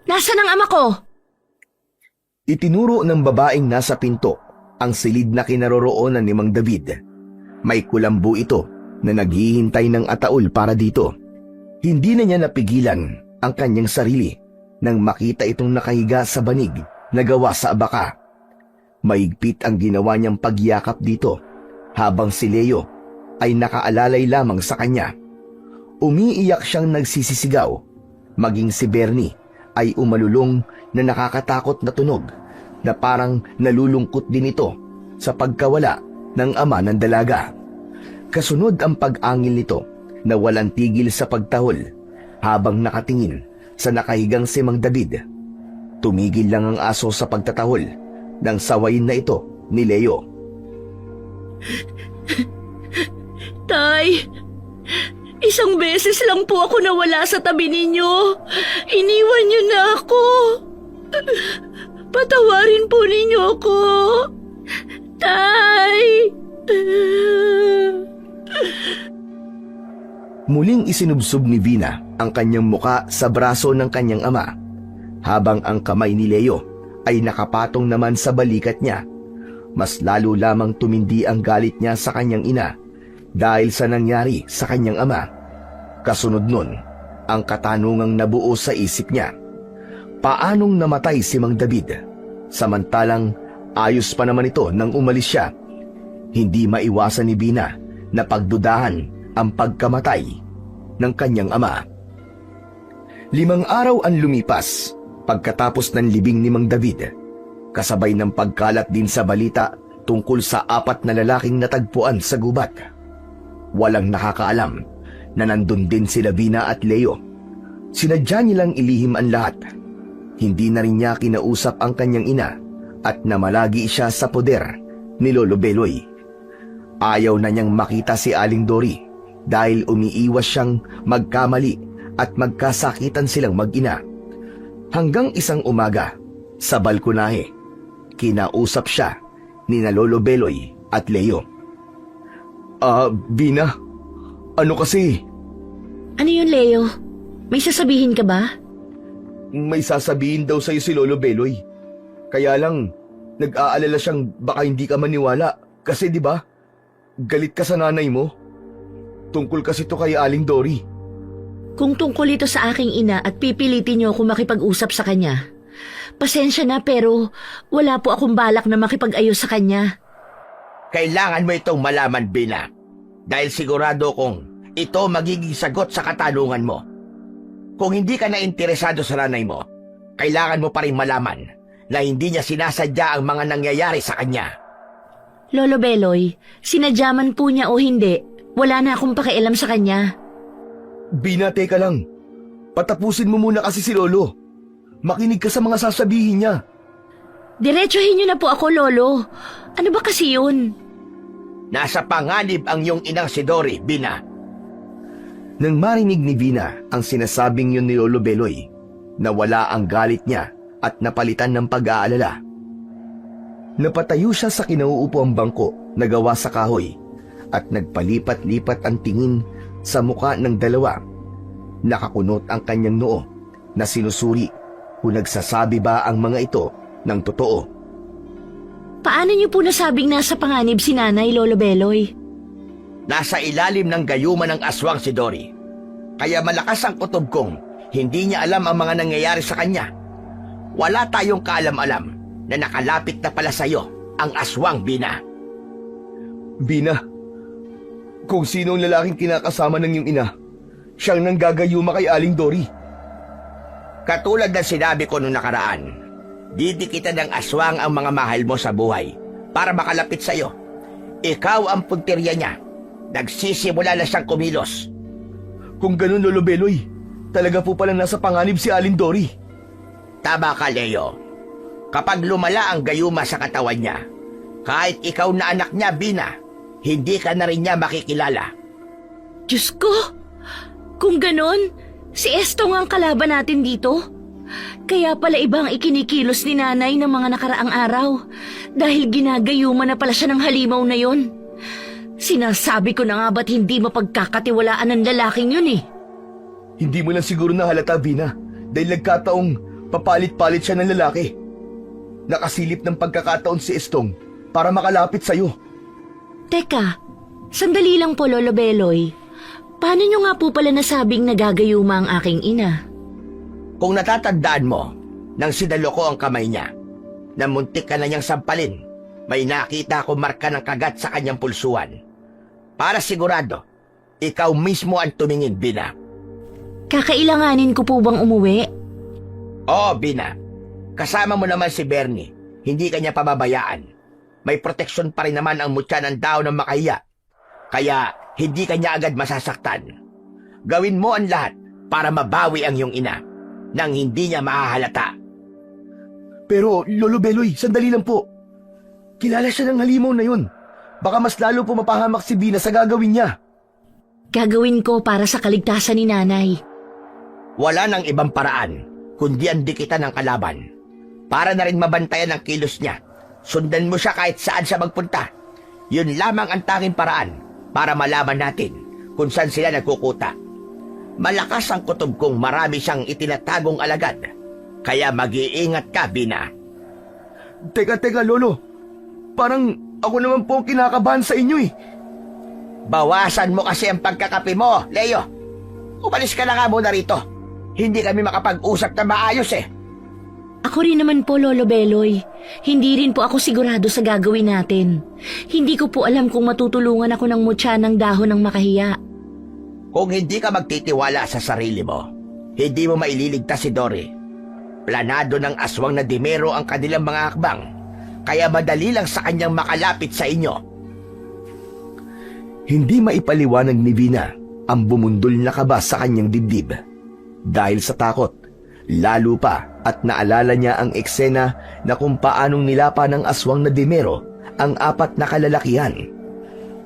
Nasaan ang ama ko? Itinuro ng babaeng nasa pinto ang silid na kinaroroonan ni Mang David. May kulambo ito na naghihintay ng ataol para dito. Hindi na niya napigilan ang kanyang sarili nang makita itong nakahiga sa banig na gawa sa abaka. Maigpit ang ginawa niyang pagyakap dito habang si Leo ay nakaalalay lamang sa kanya. Umiiyak siyang nagsisisigaw. Maging si Bernie ay umalulong na nakakatakot na tunog na parang nalulungkot din ito sa pagkawala ng ama ng dalaga. Kasunod ang pag-angil nito na walang tigil sa pagtahol habang nakatingin sa nakahigang si Mang David. Tumigil lang ang aso sa pagtatahol nang sawayin na ito ni Leo. Tay, isang beses lang po ako nawala sa tabi ninyo. Iniwan niyo na ako. Patawarin po ninyo ako. Tay! Muling isinubsob ni Vina ang kanyang muka sa braso ng kanyang ama, habang ang kamay ni Leo ay nakapatong naman sa balikat niya. Mas lalo lamang tumindi ang galit niya sa kanyang ina dahil sa nangyari sa kanyang ama. Kasunod nun, ang katanungang nabuo sa isip niya. Paanong namatay si Mang David? Samantalang ayos pa naman ito nang umalis siya. Hindi maiwasan ni Vina na pagdudahan ang pagkamatay ng kanyang ama. 5 araw ang lumipas pagkatapos ng libing ni Mang David, kasabay ng pagkalat din sa balita tungkol sa 4 na lalaking natagpuan sa gubat. Walang nakakaalam na nandun din sila Vina at Leo. Sinadya nilang ilihim ang lahat. Hindi na rin niya kinausap ang kanyang ina at namalagi siya sa poder ni Lolo Beloy. Ayaw na niyang makita si Aling Dory dahil umiiwas siyang magkamali at magkasakitan silang mag-ina. Hanggang isang umaga, sa balkonahe, kinausap siya ni na Lolo Beloy at Leo. Vina, ano kasi? Ano yun, Leo? May sasabihin ka ba? May sasabihin daw sa'yo si Lolo Beloy. Kaya lang, nag-aalala siyang baka hindi ka maniwala. Kasi di ba, galit ka sa nanay mo. Tungkol kasi to kay Aling Dory. Kung tungkol ito sa aking ina at pipilitin niyo ako makipag-usap sa kanya, pasensya na pero wala po akong balak na makipag-ayos sa kanya. Kailangan mo itong malaman, Bina. Dahil sigurado kong ito magiging sagot sa katanungan mo. Kung hindi ka na interesado sa nanay mo, kailangan mo pa rin malaman na hindi niya sinasadya ang mga nangyayari sa kanya. Lolo Beloy, sinadyaman po niya o hindi, wala na akong pakialam sa kanya. Bina, teka lang. Patapusin mo muna kasi si Lolo. Makinig ka sa mga sasabihin niya. Diretsuhin niyo na po ako, Lolo. Ano ba kasi yun? Nasa panganib ang iyong inang si Dory, Bina. Nang marinig ni Vina ang sinasabing yun ni Lolo Beloy, nawala ang galit niya at napalitan ng pag-aalala. Napatayo siya sa kinauupuang bangko na gawa sa kahoy at nagpalipat-lipat ang tingin sa muka ng dalawa. Nakakunot ang kanyang noo na sinusuri kung nagsasabi ba ang mga ito ng totoo. Paano niyo po nasabing nasa panganib si Nanay, Lolo Beloy? Nasa ilalim ng gayuma ng aswang si Dory. Kaya malakas ang kutob kong hindi niya alam ang mga nangyayari sa kanya. Wala tayong kaalam-alam na nakalapit na pala sa'yo ang aswang, Bina. Bina, kung sino ang lalaking kinakasama ng iyong ina, siyang nanggagayuma kay Aling Dory. Katulad ng sinabi ko noong nakaraan, didikitan ng aswang ang mga mahal mo sa buhay para makalapit sa'yo. Ikaw ang punteriya niya. Nagsisimula na siyang kumilos. Kung ganun, Lolo Beloy, talaga po pala nasa panganib si Aling Dory. Tama ka, Leo. Kapag lumala ang gayuma sa katawan niya, kahit ikaw na anak niya, Bina, hindi ka na rin niya makikilala. Diyos ko! Kung ganon, si Estong ang kalaban natin dito. Kaya pala ibang ikinikilos ni Nanay ng mga nakaraang araw dahil ginagayuma na pala siya ng halimaw na yon. Sinasabi ko na nga ba't hindi mapagkakatiwalaan ng lalaking yun eh. Hindi mo lang siguro nahalata, Vina, dahil nagkataong papalit-palit siya ng lalaki. Nakasilip ng pagkakataon si Estong para makalapit sa'yo. Teka, sandali lang po, Lolo Beloy. Paano nyo nga po pala nasabing nagagayuma ang aking ina? Kung natatandaan mo, nang sinalo ko ang kamay niya, na muntik ka na niyang sampalin, may nakita ko marka ng kagat sa kanyang pulsuan. Para sigurado, ikaw mismo ang tumingin, Bina. Kakailanganin ko po bang umuwi? Oo, Bina. Kasama mo naman si Bernie. Hindi ka niya pababayaan. May proteksyon pa rin naman ang mutya ng tao ng makahiya. Kaya hindi ka niya agad masasaktan. Gawin mo ang lahat para mabawi ang iyong ina nang hindi niya mahahalata. Pero, Lolo Beloy, sandali lang po. Kilala siya ng halimaw na yun. Baka mas lalo pumapahamak si Vina sa gagawin niya. Gagawin ko para sa kaligtasan ni nanay. Wala nang ibang paraan, kundi ang dikitan ng kalaban. Para na rin mabantayan ang kilos niya. Sundan mo siya kahit saan siya magpunta. Yun lamang ang tanging paraan para malaman natin kung saan sila nagkukuta. Malakas ang kutob kong marami siyang itinatagong alagad. Kaya mag-iingat ka, Vina. Teka, Lolo. Parang ako naman po ang kinakabahan sa inyo eh. Bawasan mo kasi ang pagkakape mo, Leo. Umalis ka na nga muna rito. Hindi kami makapag-usap na maayos eh. Ako rin naman po, Lolo Beloy. Hindi rin po ako sigurado sa gagawin natin. Hindi ko po alam kung matutulungan ako ng mutya ng dahon ng makahiya. Kung hindi ka magtitiwala sa sarili mo, hindi mo maililigtas si Dory. Planado ng aswang na Dimero ang kanilang mga hakbang, kaya madali lang sa kanyang makalapit sa inyo. Hindi maipaliwanag ni Vina ang bumundol na kaba sa kanyang dibdib. Dahil sa takot, lalo pa at naalala niya ang eksena na kung paanong nilapa ng aswang na Dimero ang 4 na kalalakihan.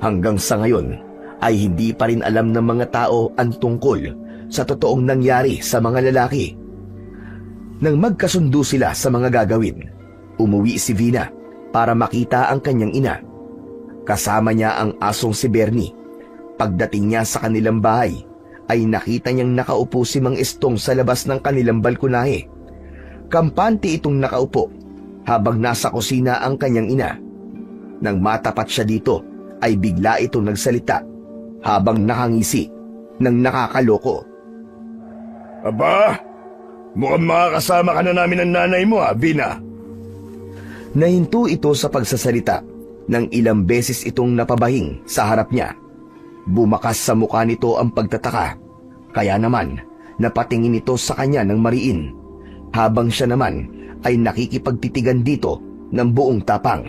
Hanggang sa ngayon ay hindi pa rin alam ng mga tao ang tungkol sa totoong nangyari sa mga lalaki. Nang magkasundo sila sa mga gagawin, umuwi si Vina para makita ang kanyang ina. Kasama niya ang asong si Bernie. Pagdating niya sa kanilang bahay, ay nakita niyang nakaupo si Mang Estong sa labas ng kanilang balkonahe. Kampante itong nakaupo habang nasa kusina ang kanyang ina. Nang matapat siya dito, ay bigla itong nagsalita habang nakangisi ng nakakaloko. Aba, mukhang makakasama ka na namin ng nanay mo, Vina. Nahinto ito sa pagsasalita nang ilang beses itong napabahing sa harap niya. Bumakas sa mukha nito ang pagtataka, kaya naman napatingin ito sa kanya ng mariin, habang siya naman ay nakikipagtitigan dito ng buong tapang.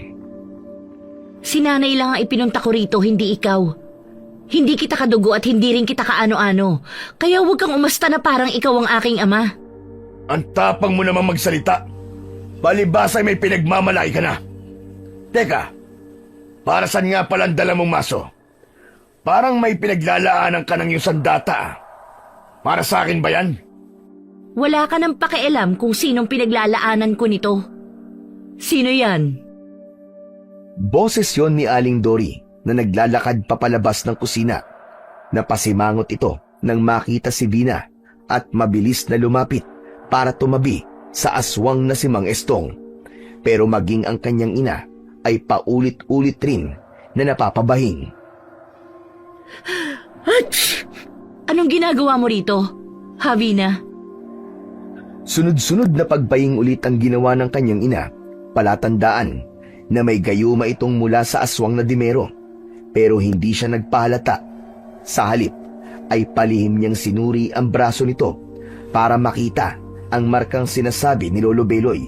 Si nanay lang ang ipinunta ko rito, hindi ikaw. Hindi kita kadugo at hindi rin kita kaano-ano. Kaya huwag kang umasta na parang ikaw ang aking ama. Ang tapang mo naman magsalita. Palibasay may pinagmamalaki ka na. Teka, para saan nga palang dala mong maso? Parang may pinaglalaanan ka ng iyong sandata. Para sa akin ba yan? Wala ka nang pakialam kung sinong pinaglalaanan ko nito. Sino yan? Boses yon ni Aling Dory na naglalakad papalabas ng kusina. Napasimangot ito nang makita si Vina at mabilis na lumapit para tumabi sa aswang na si Mang Estong. Pero maging ang kanyang ina ay paulit-ulit rin na napapabahing. Ach! Anong ginagawa mo rito, Havina? Sunod-sunod na pagbaying ulit ang ginawa ng kanyang ina, palatandaan na may gayuma itong mula sa aswang na Dimero. Pero hindi siya nagpahalata. Sa halip ay palihim niyang sinuri ang braso nito para makita ang markang sinasabi ni Lolo Beloy.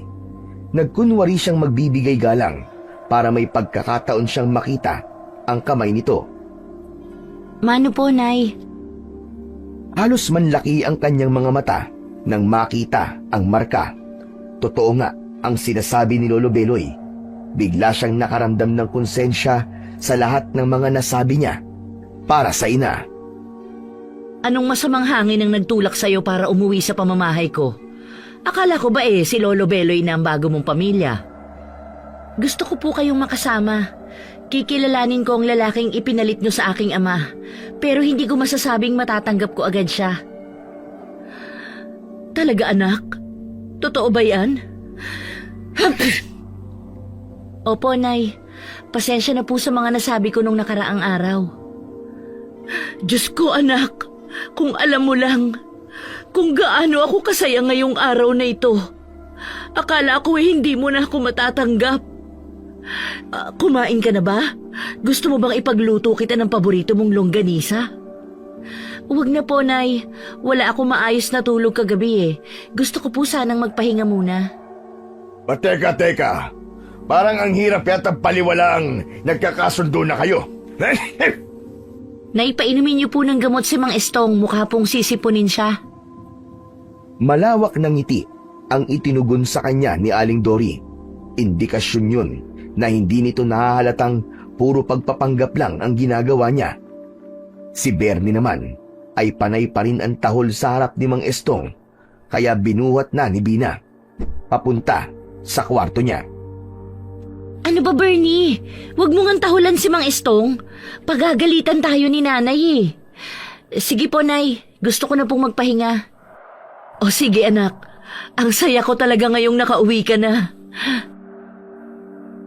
Nagkunwari siyang magbibigay galang para may pagkakataon siyang makita ang kamay nito. Mano po, Nay? Halos manlaki ang kanyang mga mata nang makita ang marka. Totoo nga ang sinasabi ni Lolo Beloy. Bigla siyang nakaramdam ng konsensya sa lahat ng mga nasabi niya para sa ina. Anong masamang hangin ang nagtulak sa'yo para umuwi sa pamamahay ko? Akala ko ba si Lolo Beloy na ang bago mong pamilya? Gusto ko po kayong makasama. Kikilalanin ko ang lalaking ipinalit nyo sa aking ama, pero hindi ko masasabing matatanggap ko agad siya. Talaga, anak? Totoo ba yan? Opo, Nay. Pasensya na po sa mga nasabi ko nung nakaraang araw. Diyos ko, anak. Kung alam mo lang, kung gaano ako kasaya ngayong araw na ito. Akala ko hindi mo na ako matatanggap. Kumain ka na ba? Gusto mo bang ipagluto kita ng paborito mong longganisa? Huwag na po, Nay. Wala ako maayos na tulog kagabi. Gusto ko po sanang magpahinga muna. Teka. Parang ang hirap yata paliwalaang nagkakasundo na kayo. Naipainumin niyo po ng gamot si Mang Estong, mukha pong sisipunin siya. Malawak na ngiti ang itinugon sa kanya ni Aling Dory. Indikasyon yun na hindi nito nahahalatang puro pagpapanggap lang ang ginagawa niya. Si Bernie naman ay panay pa rin ang tahol sa harap ni Mang Estong, kaya binuhat na ni Bina papunta sa kwarto niya. Ano ba, Bernie? Huwag mo ngang tahulan si Mang Estong. Pagagalitan tayo ni Nanay eh. Sige po, Nay. Gusto ko na pong magpahinga. O sige, anak. Ang saya ko talaga ngayong nakauwi ka na.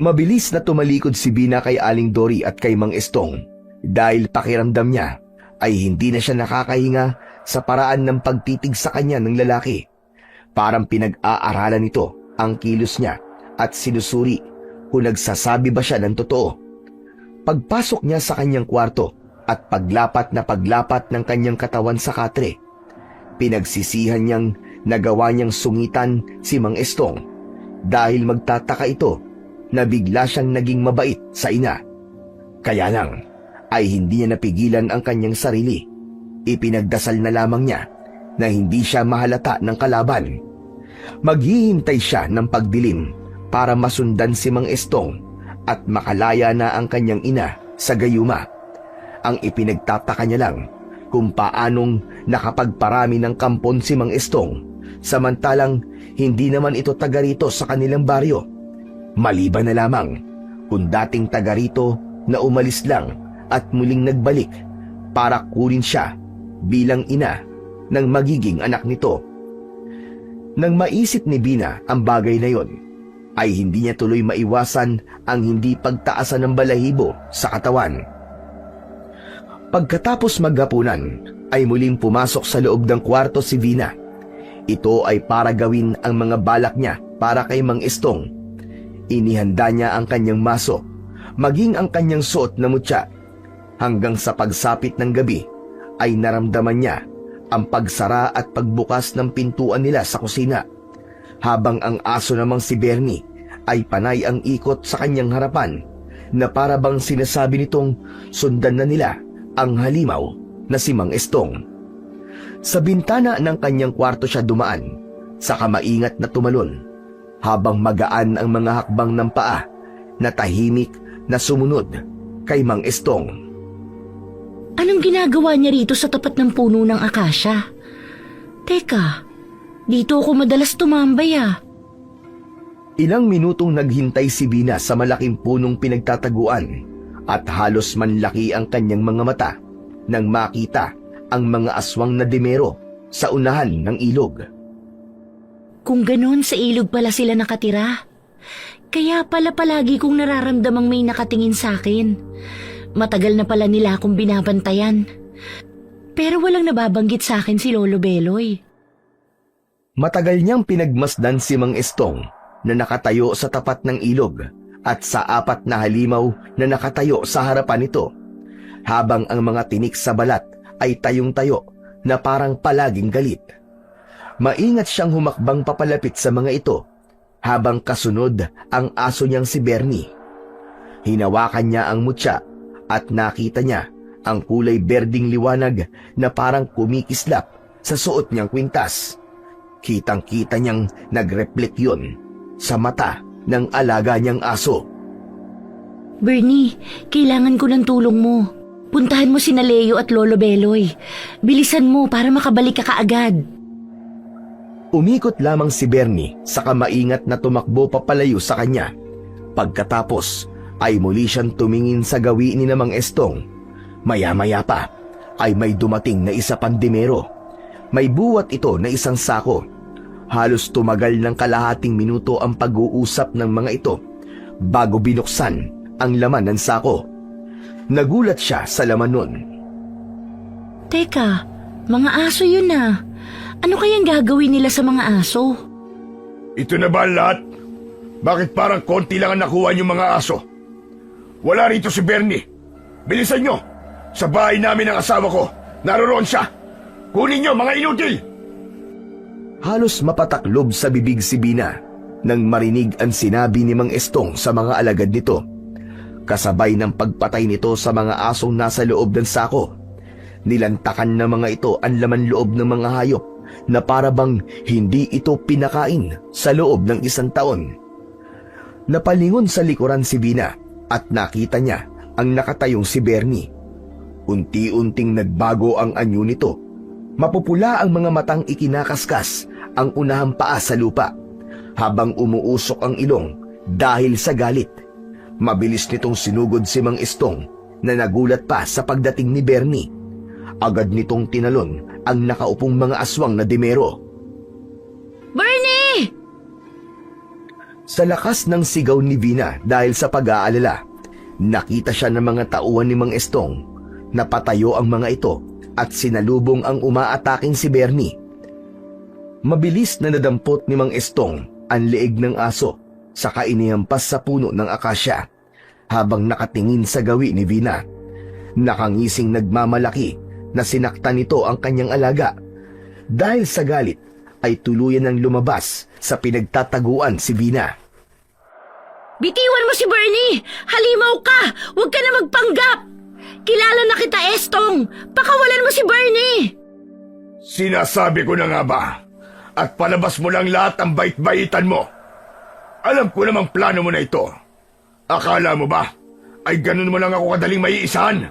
Mabilis na tumalikod si Bina kay Aling Dory at kay Mang Estong dahil pakiramdam niya ay hindi na siya nakakahinga sa paraan ng pagtitig sa kanya ng lalaki. Parang pinag-aaralan nito ang kilos niya at sinusuri kung nagsasabi ba siya ng totoo. Pagpasok niya sa kanyang kwarto at paglapat ng kanyang katawan sa katre, pinagsisihan niyang nagawa niyang sungitan si Mang Estong dahil magtataka ito na bigla siyang naging mabait sa ina. Kaya lang ay hindi niya napigilan ang kanyang sarili. Ipinagdasal na lamang niya na hindi siya mahalata ng kalaban. Maghihintay siya ng pagdilim para masundan si Mang Estong at makalaya na ang kanyang ina sa gayuma. Ang ipinagtataka niya lang kung paanong nakapagparami ng kampon si Mang Estong samantalang hindi naman ito taga rito sa kanilang baryo. Maliban na lamang kung dating taga rito na umalis lang at muling nagbalik para kunin siya bilang ina ng magiging anak nito. Nang maisip ni Bina ang bagay na yon, ay hindi niya tuloy maiwasan ang hindi pagtaasan ng balahibo sa katawan. Pagkatapos maghapunan, ay muling pumasok sa loob ng kwarto si Bina. Ito ay para gawin ang mga balak niya para kay Mang Estong. Inihanda niya ang kanyang maso, maging ang kanyang suot na mutya. Hanggang sa pagsapit ng gabi, ay naramdaman niya ang pagsara at pagbukas ng pintuan nila sa kusina. Habang ang aso namang si Bernie ay panay ang ikot sa kanyang harapan, na para bang sinasabi nitong sundan na nila ang halimaw na si Mang Estong. Sa bintana ng kanyang kwarto siya dumaan, saka maingat na tumalon, habang magaan ang mga hakbang ng paa na tahimik na sumunod kay Mang Estong. Anong ginagawa niya rito sa tapat ng puno ng akasya? Teka, dito ako madalas tumambay ah. Ilang minutong naghintay si Bina sa malaking punong pinagtataguan at halos manlaki ang kanyang mga mata nang makita ang mga aswang na demero sa unahan ng ilog. Kung ganun, sa ilog pala sila nakatira. Kaya pala palagi kong nararamdamang may nakatingin sa akin. Matagal na pala nila akong binabantayan. Pero walang nababanggit sa akin si Lolo Beloy. Matagal niyang pinagmasdan si Mang Estong na nakatayo sa tapat ng ilog at sa apat na halimaw na nakatayo sa harapan nito, habang ang mga tinik sa balat ay tayong-tayo na parang palaging galit. Maingat siyang humakbang papalapit sa mga ito habang kasunod ang aso niyang si Bernie. Hinawakan niya ang mutya at nakita niya ang kulay berding liwanag na parang kumikislap sa suot niyang kwintas. Kitang-kita niyang nag-reflect yun sa mata ng alaga niyang aso. Bernie, kailangan ko ng tulong mo. Puntahan mo sina Leo at Lolo Beloy. Bilisan mo para makabalik ka kaagad. Umikot lamang si Bernie saka maingat na tumakbo papalayo sa kanya. Pagkatapos ay muli siyang tumingin sa gawi ni Mang Estong. Maya-maya pa ay may dumating na isa pang demero. May buwat ito na isang sako. Halos tumagal ng kalahating minuto ang pag-uusap ng mga ito bago binuksan ang laman ng sako. Nagulat siya sa laman nun. Teka, mga aso yun ah. Ano kayang gagawin nila sa mga aso? Ito na ba ang lahat? Bakit parang konti lang ang nakuha niyong mga aso? Wala rito si Bernie. Bilisan nyo! Sa bahay namin ng asawa ko, naroon siya. Kunin nyo, mga inutil! Halos mapataklob sa bibig si Bina nang marinig ang sinabi ni Mang Estong sa mga alagad nito. Kasabay ng pagpatay nito sa mga asong nasa loob ng sako, nilantakan ng mga ito ang laman loob ng mga hayop na para bang hindi ito pinakain sa loob ng 1 taon. Napalingon sa likuran si Bina at nakita niya ang nakatayong si Bernie. Unti-unting nagbago ang anyo nito. Mapupula ang mga matang ikinakaskas ang unahang paa sa lupa habang umuusok ang ilong dahil sa galit. Mabilis nitong sinugod si Mang Estong na nagulat pa sa pagdating ni Bernie. Agad nitong tinalon ang nakaupong mga aswang na dimero. Bernie! Sa lakas ng sigaw ni Vina dahil sa pag-aalala, nakita siya ng mga tauhan ni Mang Estong. Napatayo ang mga ito at sinalubong ang umaataking si Bernie. Mabilis na nadampot ni Mang Estong ang leeg ng aso saka inihampas sa puno ng akasya habang nakatingin sa gawi ni Vina. Nakangising nagmamalaki na sinaktan nito ang kanyang alaga. Dahil sa galit ay tuluyan ng lumabas sa pinagtataguan si Vina. Bitiwan mo si Bernie! Halimaw ka! Huwag ka na magpanggap! Kilala na kita, Estong! Pakawalan mo si Bernie! Sinasabi ko na nga ba? At palabas mo lang lahat ang bait-baitan mo. Alam ko namang plano mo na ito. Akala mo ba ay ganun mo lang ako kadaling maiisahan?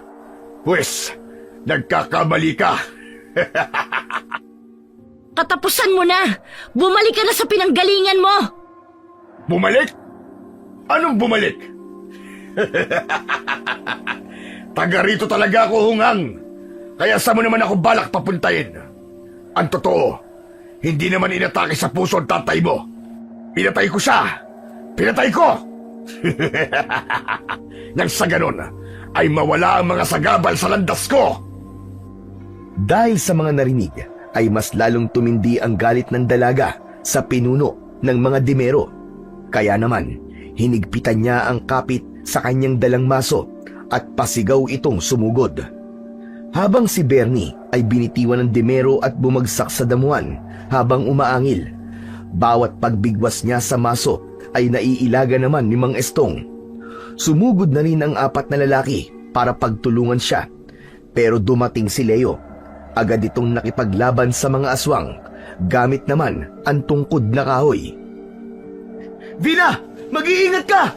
Pwes, nagkakamali ka. Katapusan mo na! Bumalik ka na sa pinanggalingan mo! Bumalik? Anong bumalik? Taga rito talaga ako, hungang. Kaya sa mo naman ako balak papuntayin. Ang totoo, hindi naman inatake sa puso ang tatay mo. Pinatay ko siya. Pinatay ko! Nang sa ganon, ay mawala ang mga sagabal sa landas ko. Dahil sa mga narinig, ay mas lalong tumindi ang galit ng dalaga sa pinuno ng mga dimero. Kaya naman, hinigpitan niya ang kapit sa kanyang dalang maso at pasigaw itong sumugod. Habang si Bernie ay binitiwan ng dimero at bumagsak sa damuhan habang umaangil. Bawat pagbigwas niya sa maso ay naiilaga naman ni Mang Estong. Sumugod na rin ang 4 na lalaki para pagtulungan siya. Pero dumating si Leo. Agad itong nakipaglaban sa mga aswang gamit naman ang tungkod na kahoy. Vina! Mag-iingat ka!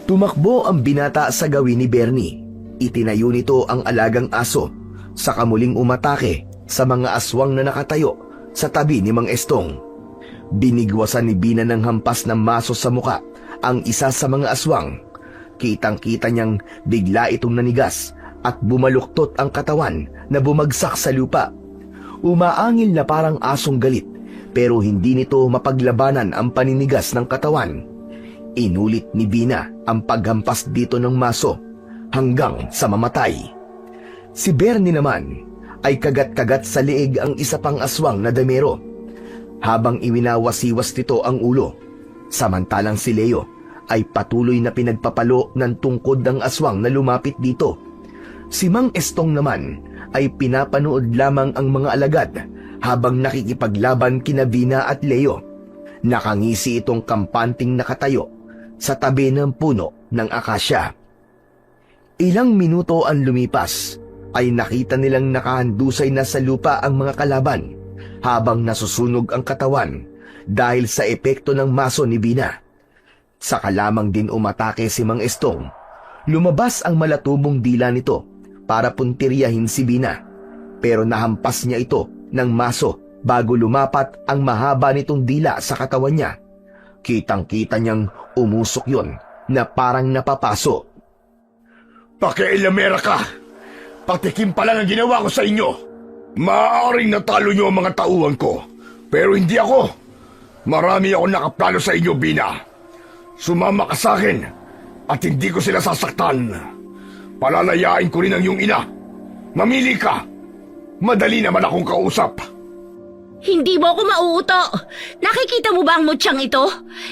Tumakbo ang binata sa gawin ni Bernie. Itinayo nito ang alagang aso, saka muling umatake sa mga aswang na nakatayo sa tabi ni Mang Estong. Binigwasan ni Bina ng hampas ng maso sa muka ang isa sa mga aswang. Kitang-kita niyang bigla itong nanigas at bumaluktot ang katawan na bumagsak sa lupa. Umaangil na parang asong galit pero hindi nito mapaglabanan ang paninigas ng katawan. Inulit ni Bina ang paghampas dito ng maso hanggang sa mamatay. Si Bernie naman ay kagat-kagat sa leeg ang isa pang aswang na damero habang iwinawasiwas nito ang ulo. Samantalang si Leo ay patuloy na pinagpapalo ng tungkod ng aswang na lumapit dito. Si Mang Estong naman ay pinapanood lamang ang mga alagad habang nakikipaglaban kina Vina at Leo. Nakangisi itong kampanting nakatayo sa tabi ng puno ng akasya. Ilang minuto ang lumipas ay nakita nilang nakahandusay na sa lupa ang mga kalaban habang nasusunog ang katawan dahil sa epekto ng maso ni Vina. Saka lamang din umatake si Mang Estong. Lumabas ang malatubong dila nito para puntiryahin si Vina, pero nahampas niya ito ng maso bago lumapat ang mahaba nitong dila sa katawan niya. Kitang-kita niyang umusok yon na parang napapaso. Pakialamera ka! Patikim pa lang ang ginawa ko sa inyo. Maaaring natalo niyo ang mga tauhan ko, pero hindi ako. Marami akong nakaplano sa inyo, Bina. Sumama ka sa akin at hindi ko sila sasaktan. Palalayain ko rin ang iyong ina. Mamili ka. Madali naman akong kausap. Hindi mo ako mauuto. Nakikita mo ba ang mutyang ito?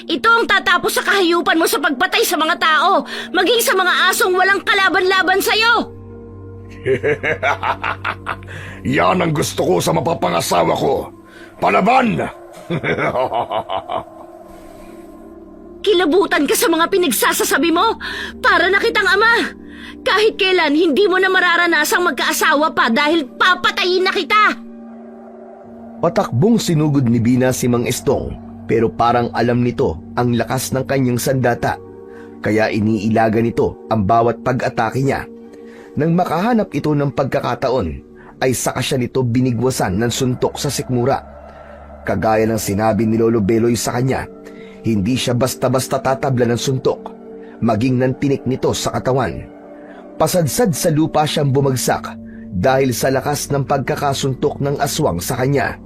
Ito ang tatapos sa kahayupan mo sa pagpatay sa mga tao, maging sa mga asong walang kalaban-laban sa'yo. Yan ang gusto ko sa mapapangasawa ko. Palaban! Kilabutan ka sa mga pinagsasasabi mo. Para na kitang ama. Kahit kailan, hindi mo na mararanasang magkaasawa pa dahil papatayin na kita. Patakbong sinugod ni Bina si Mang Estong pero parang alam nito ang lakas ng kanyang sandata. kaya iniilaga nito ang bawat pag-atake niya. Nang makahanap ito ng pagkakataon, ay saka siya nito binigwasan ng suntok sa sikmura. Kagaya ng sinabi ni Lolo Beloy sa kanya, hindi siya basta-basta tatabla ng suntok, maging ng tinik nito sa katawan. Pasadsad sa lupa siyang bumagsak dahil sa lakas ng pagkakasuntok ng aswang sa kanya.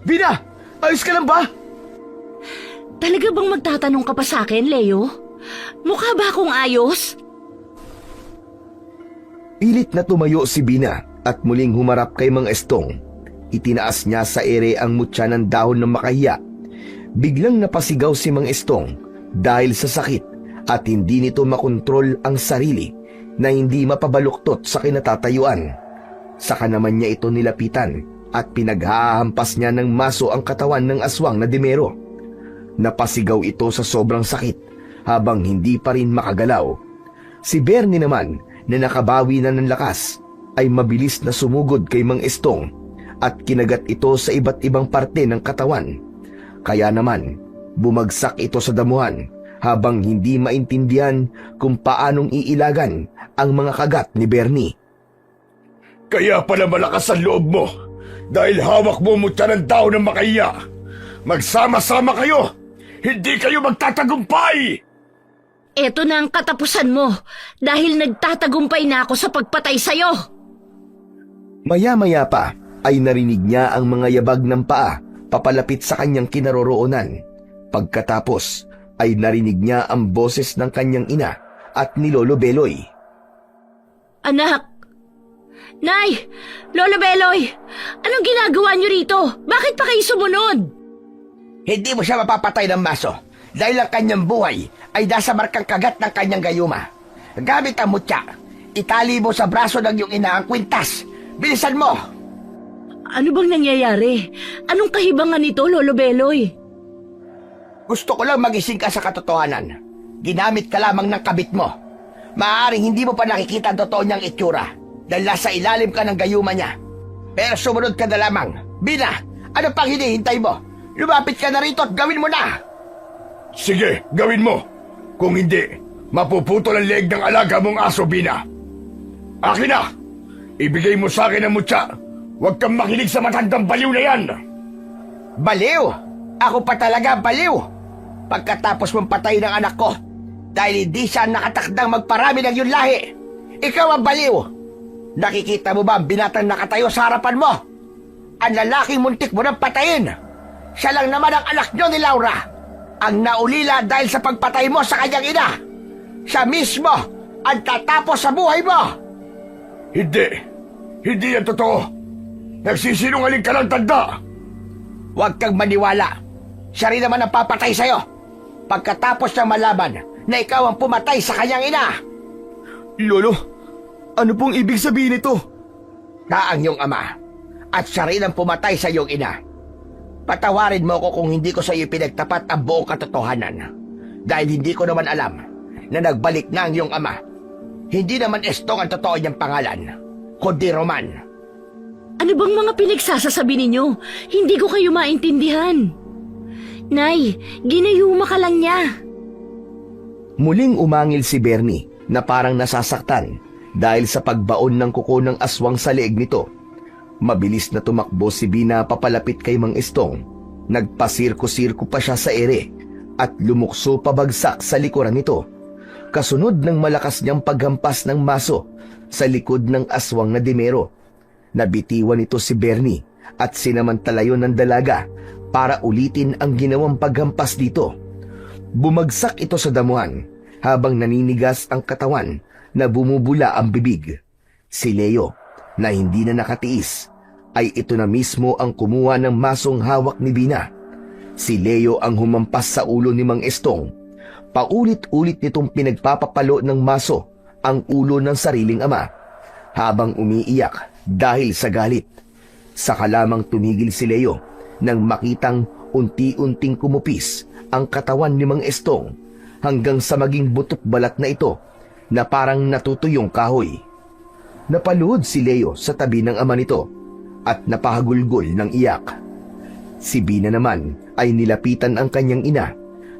Vina! Ayos ka lang ba? Talaga bang magtatanong ka pa sa akin, Leo? Mukha ba akong ayos? Pilit na tumayo si Bina at muling humarap kay Mang Estong. Itinaas niya sa ere ang mutya ng dahon ng makahiya. Biglang napasigaw si Mang Estong dahil sa sakit at hindi nito makontrol ang sarili na hindi mapabaluktot sa kinatatayuan. Saka naman niya ito nilapitan at pinaghahampas niya ng maso ang katawan ng aswang na dimero. Napasigaw ito sa sobrang sakit habang hindi pa rin makagalaw. Si Bernie naman na nakabawi na ng lakas ay mabilis na sumugod kay Mang Estong at kinagat ito sa iba't ibang parte ng katawan. Kaya naman, bumagsak ito sa damuhan habang hindi maintindihan kung paanong iilagan ang mga kagat ni Bernie. Kaya pala malakas ang loob mo dahil hawak mo mutya ng daon ng makahiya. Magsama-sama kayo! Hindi kayo magtatagumpay! Eto na ang katapusan mo dahil nagtatagumpay na ako sa pagpatay sa'yo. Maya-maya pa ay narinig niya ang mga yabag ng paa papalapit sa kanyang kinaroroonan. Pagkatapos ay narinig niya ang boses ng kanyang ina at ni Lolo Beloy. Anak! Nay! Lolo Beloy! Anong ginagawa niyo rito? Bakit pa kayo sumunod? Hindi mo siya mapapatay ng maso dahil ang kanyang buhay ay nasa markang kagat ng kanyang gayuma. Gamit ang mutya, itali mo sa braso ng iyong ina ang kwintas. Bilisan mo! Ano bang nangyayari? Anong kahibangan nito, Lolo Beloy? Gusto ko lang magising ka sa katotohanan. Ginamit ka lamang ng kabit mo. Maaaring hindi mo pa nakikita ang totoo niyang itsura dahil nasa ilalim ka ng gayuma niya. Pero sumunod ka na lamang. Bina, ano pang hinihintay mo? Lumapit ka na rito at gawin mo na! Sige, gawin mo. Kung hindi, mapuputol ang leeg ng alaga mong aso, Bina. Akin na! Ibigay mo sa akin ang mutya. Huwag kang makinig sa matandang baliw na yan! Baliw? Ako pa talaga baliw! Pagkatapos mong patayin ang anak ko, dahil hindi siya nakatakdang magparami ng iyong lahi, ikaw ang baliw! Nakikita mo ba ang binatang nakatayo sa harapan mo? Ang lalaking muntik mo nang patayin! Siya lang naman ang anak niyo ni Laura, ang naulila dahil sa pagpatay mo sa kanyang ina! Siya mismo ang tatapos sa buhay mo! Hindi! Hindi yan totoo! Nagsisinungaling ka lang, tanda! Huwag kang maniwala. Siya rin naman ang papatay sa'yo. Pagkatapos niyang malaman na ikaw ang pumatay sa kanyang ina. Lolo, ano pong ibig sabihin nito? Na ang iyong ama at siya rin ang pumatay sa iyong ina. Patawarin mo ko kung hindi ko sa iyo pinagtapat ang buong katotohanan. Dahil hindi ko naman alam na nagbalik na ang iyong ama. Hindi naman Estong ang totoo niyang pangalan, kundi Roman. Ano bang mga pinagsasasabi ninyo? Hindi ko kayo maintindihan. Nay, ginayuma ka lang niya. Muling umangil si Bernie na parang nasasaktan dahil sa pagbaon ng kuko ng aswang sa leeg nito. Mabilis na tumakbo si Bina papalapit kay Mang Estong. Nagpasirko-sirko pa siya sa ere at lumukso pabagsak sa likuran nito. Kasunod ng malakas niyang paghampas ng maso sa likod ng aswang na dimero. Nabitiwan ito si Bernie at sinamantala yon ng dalaga para ulitin ang ginawang paghampas dito. Bumagsak ito sa damuhan habang naninigas ang katawan na bumubula ang bibig. Si Leo, na hindi na nakatiis, ay ito na mismo ang kumuha ng masong hawak ni Bina. Si Leo ang humampas sa ulo ni Mang Estong. Paulit-ulit nitong pinagpapapalo ng maso ang ulo ng sariling ama habang umiiyak dahil sa galit. Saka lamang tumigil si Leo nang makitang unti-unting kumupis ang katawan ni Mang Estong hanggang sa maging butot balat na ito na parang natutuyong kahoy. Napaluhod si Leo sa tabi ng ama nito at napahagulgol ng iyak. Si Bina naman ay nilapitan ang kanyang ina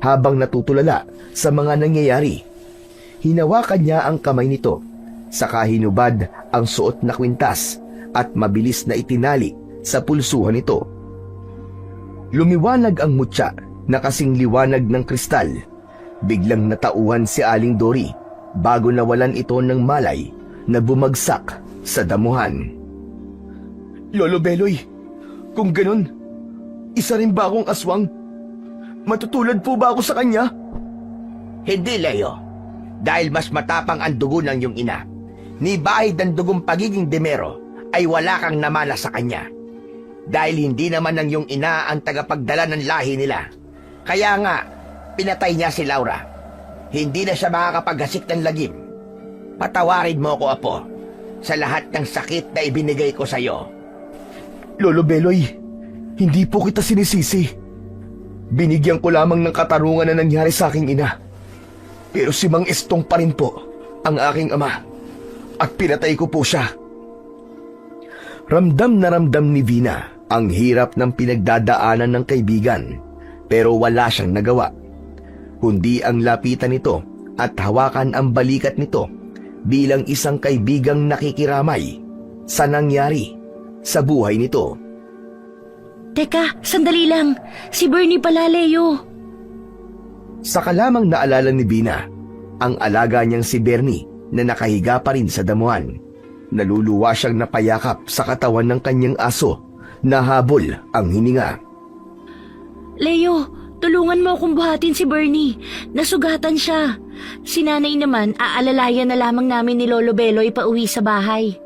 habang natutulala sa mga nangyayari. Hinawakan niya ang kamay nito, saka hinubad ang suot na kwintas at mabilis na itinali sa pulsuhan nito. Lumiwanag ang mutya na kasing liwanag ng kristal. Biglang natauhan si Aling Dory bago nawalan ito ng malay na bumagsak sa damuhan. Lolo Beloy, kung ganun, isa rin ba akong aswang? Matutulad po ba ako sa kanya? Hindi, Leo. Dahil mas matapang ang dugo ng iyong ina, ni bahid ang dugong pagiging demero ay wala kang namana sa kanya. Dahil hindi naman ng iyong ina ang tagapagdala ng lahi nila. Kaya nga, pinatay niya si Laura. Hindi na siya makakapaghasik ng lagim. Patawarin mo ko, Apo, sa lahat ng sakit na ibinigay ko sa iyo. Lolo Beloy, hindi po kita sinisisi. Binigyan ko lamang ng katarungan na nangyari sa aking ina. Pero si Mang Estong pa rin po ang aking ama. At pinatay ko po siya. Ramdam na ramdam ni Vina ang hirap ng pinagdadaanan ng kaibigan. Pero wala siyang nagawa. Kundi ang lapitan nito at hawakan ang balikat nito bilang isang kaibigang nakikiramay sa nangyari sa buhay nito. Teka, sandali lang. Si Bernie pala, Leo. Saka lamang naalala ni Vina ang alaga niyang si Bernie na nakahiga pa rin sa damuhan. Naluluwa siyang napayakap sa katawan ng kanyang aso na habol ang hininga. Leo, tulungan mo akong buhatin si Bernie. Nasugatan siya. Si nanay naman, aalalayan na lamang namin ni Lolo Beloy pa uwi sa bahay.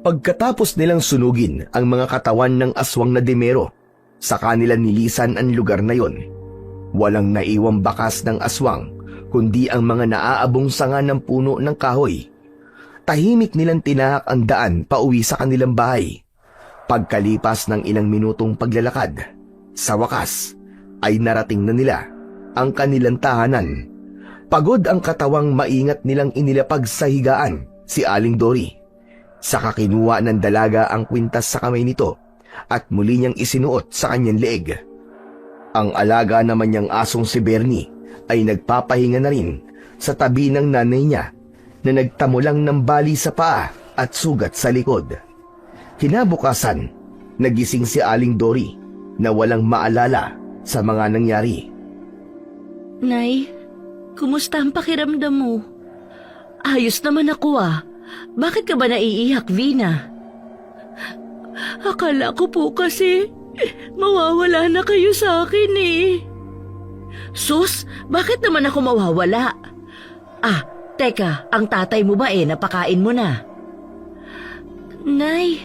Pagkatapos nilang sunugin ang mga katawan ng aswang na demero, sa kanila nilisan ang lugar na yon. Walang naiwang bakas ng aswang, kundi ang mga naaabong sanga ng puno ng kahoy. Tahimik nilang tinahak ang daan pauwi sa kanilang bahay. Pagkalipas ng ilang minutong paglalakad, sa wakas ay narating na nila ang kanilang tahanan. Pagod ang katawang maingat nilang inilapag sa higaan si Aling Dory. Saka kinuha ng dalaga ang kwintas sa kamay nito at muli niyang isinuot sa kanyang leeg. Ang alaga naman niyang asong si Bernie ay nagpapahinga na rin sa tabi ng nanay niya na nagtamo lang ng bali sa paa at sugat sa likod. Kinabukasan, nagising si Aling Dory na walang maalala sa mga nangyari. Nay, kumusta ang pakiramdam mo? Ayos naman ako ah. Bakit ka ba naiiyak, Vina? Akala ko po kasi mawawala na kayo sa akin eh. Sus, bakit naman ako mawawala? Ah, teka, ang tatay mo ba napakain mo na? Nay,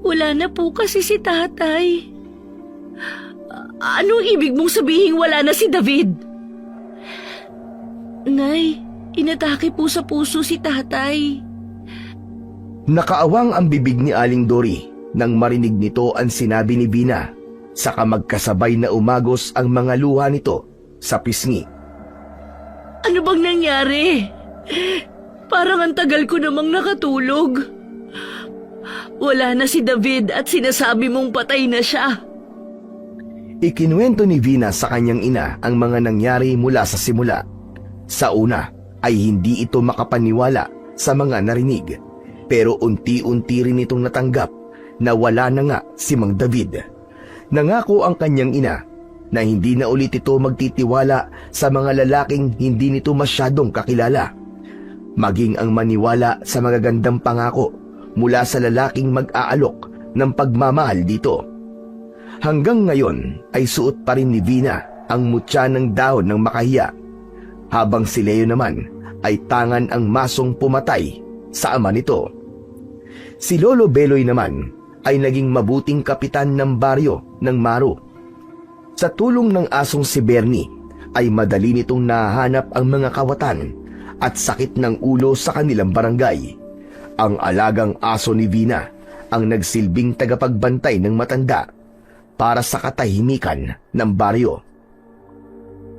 wala na po kasi si tatay. Anong ibig mong sabihin wala na si David? Nay, inatake po sa puso si tatay. Nakaawang ang bibig ni Aling Dory nang marinig nito ang sinabi ni Vina, saka magkasabay na umagos ang mga luha nito sa pisngi. Ano bang nangyari? Parang ang tagal ko namang nakatulog. Wala na si David at sinasabi mong patay na siya. Ikinuwento ni Vina sa kanyang ina ang mga nangyari mula sa simula. Sa una ay hindi ito makapaniwala sa mga narinig, pero unti-unti rin itong natanggap na wala na nga si Mang David. Nangako ang kanyang ina na hindi na ulit ito magtitiwala sa mga lalaking hindi nito masyadong kakilala, maging ang maniwala sa magagandang pangako mula sa lalaking mag-aalok ng pagmamahal dito. Hanggang ngayon ay suot pa rin ni Vina ang mutya ng dahon ng makahiya, habang si Leo naman ay tangan ang masong pumatay sa ama nito. Si Lolo Beloy naman ay naging mabuting kapitan ng baryo ng Maru. Sa tulong ng asong si Bernie ay madali nitong nahanap ang mga kawatan at sakit ng ulo sa kanilang barangay. Ang alagang aso ni Vina ang nagsilbing tagapagbantay ng matanda para sa katahimikan ng baryo.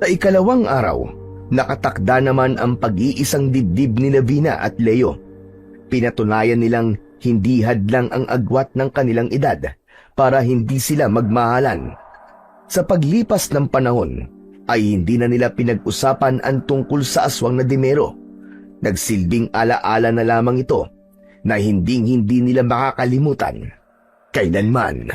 Sa ikalawang araw, nakatakda naman ang pag-iisang dibdib ni Vina at Leo. Pinatunayan nilang hindi hadlang ang agwat ng kanilang edad para hindi sila magmahalan. Sa paglipas ng panahon, ay hindi na nila pinag-usapan ang tungkol sa aswang na Dimero. Nagsilbing alaala na lamang ito na hindi nila makakalimutan kailanman.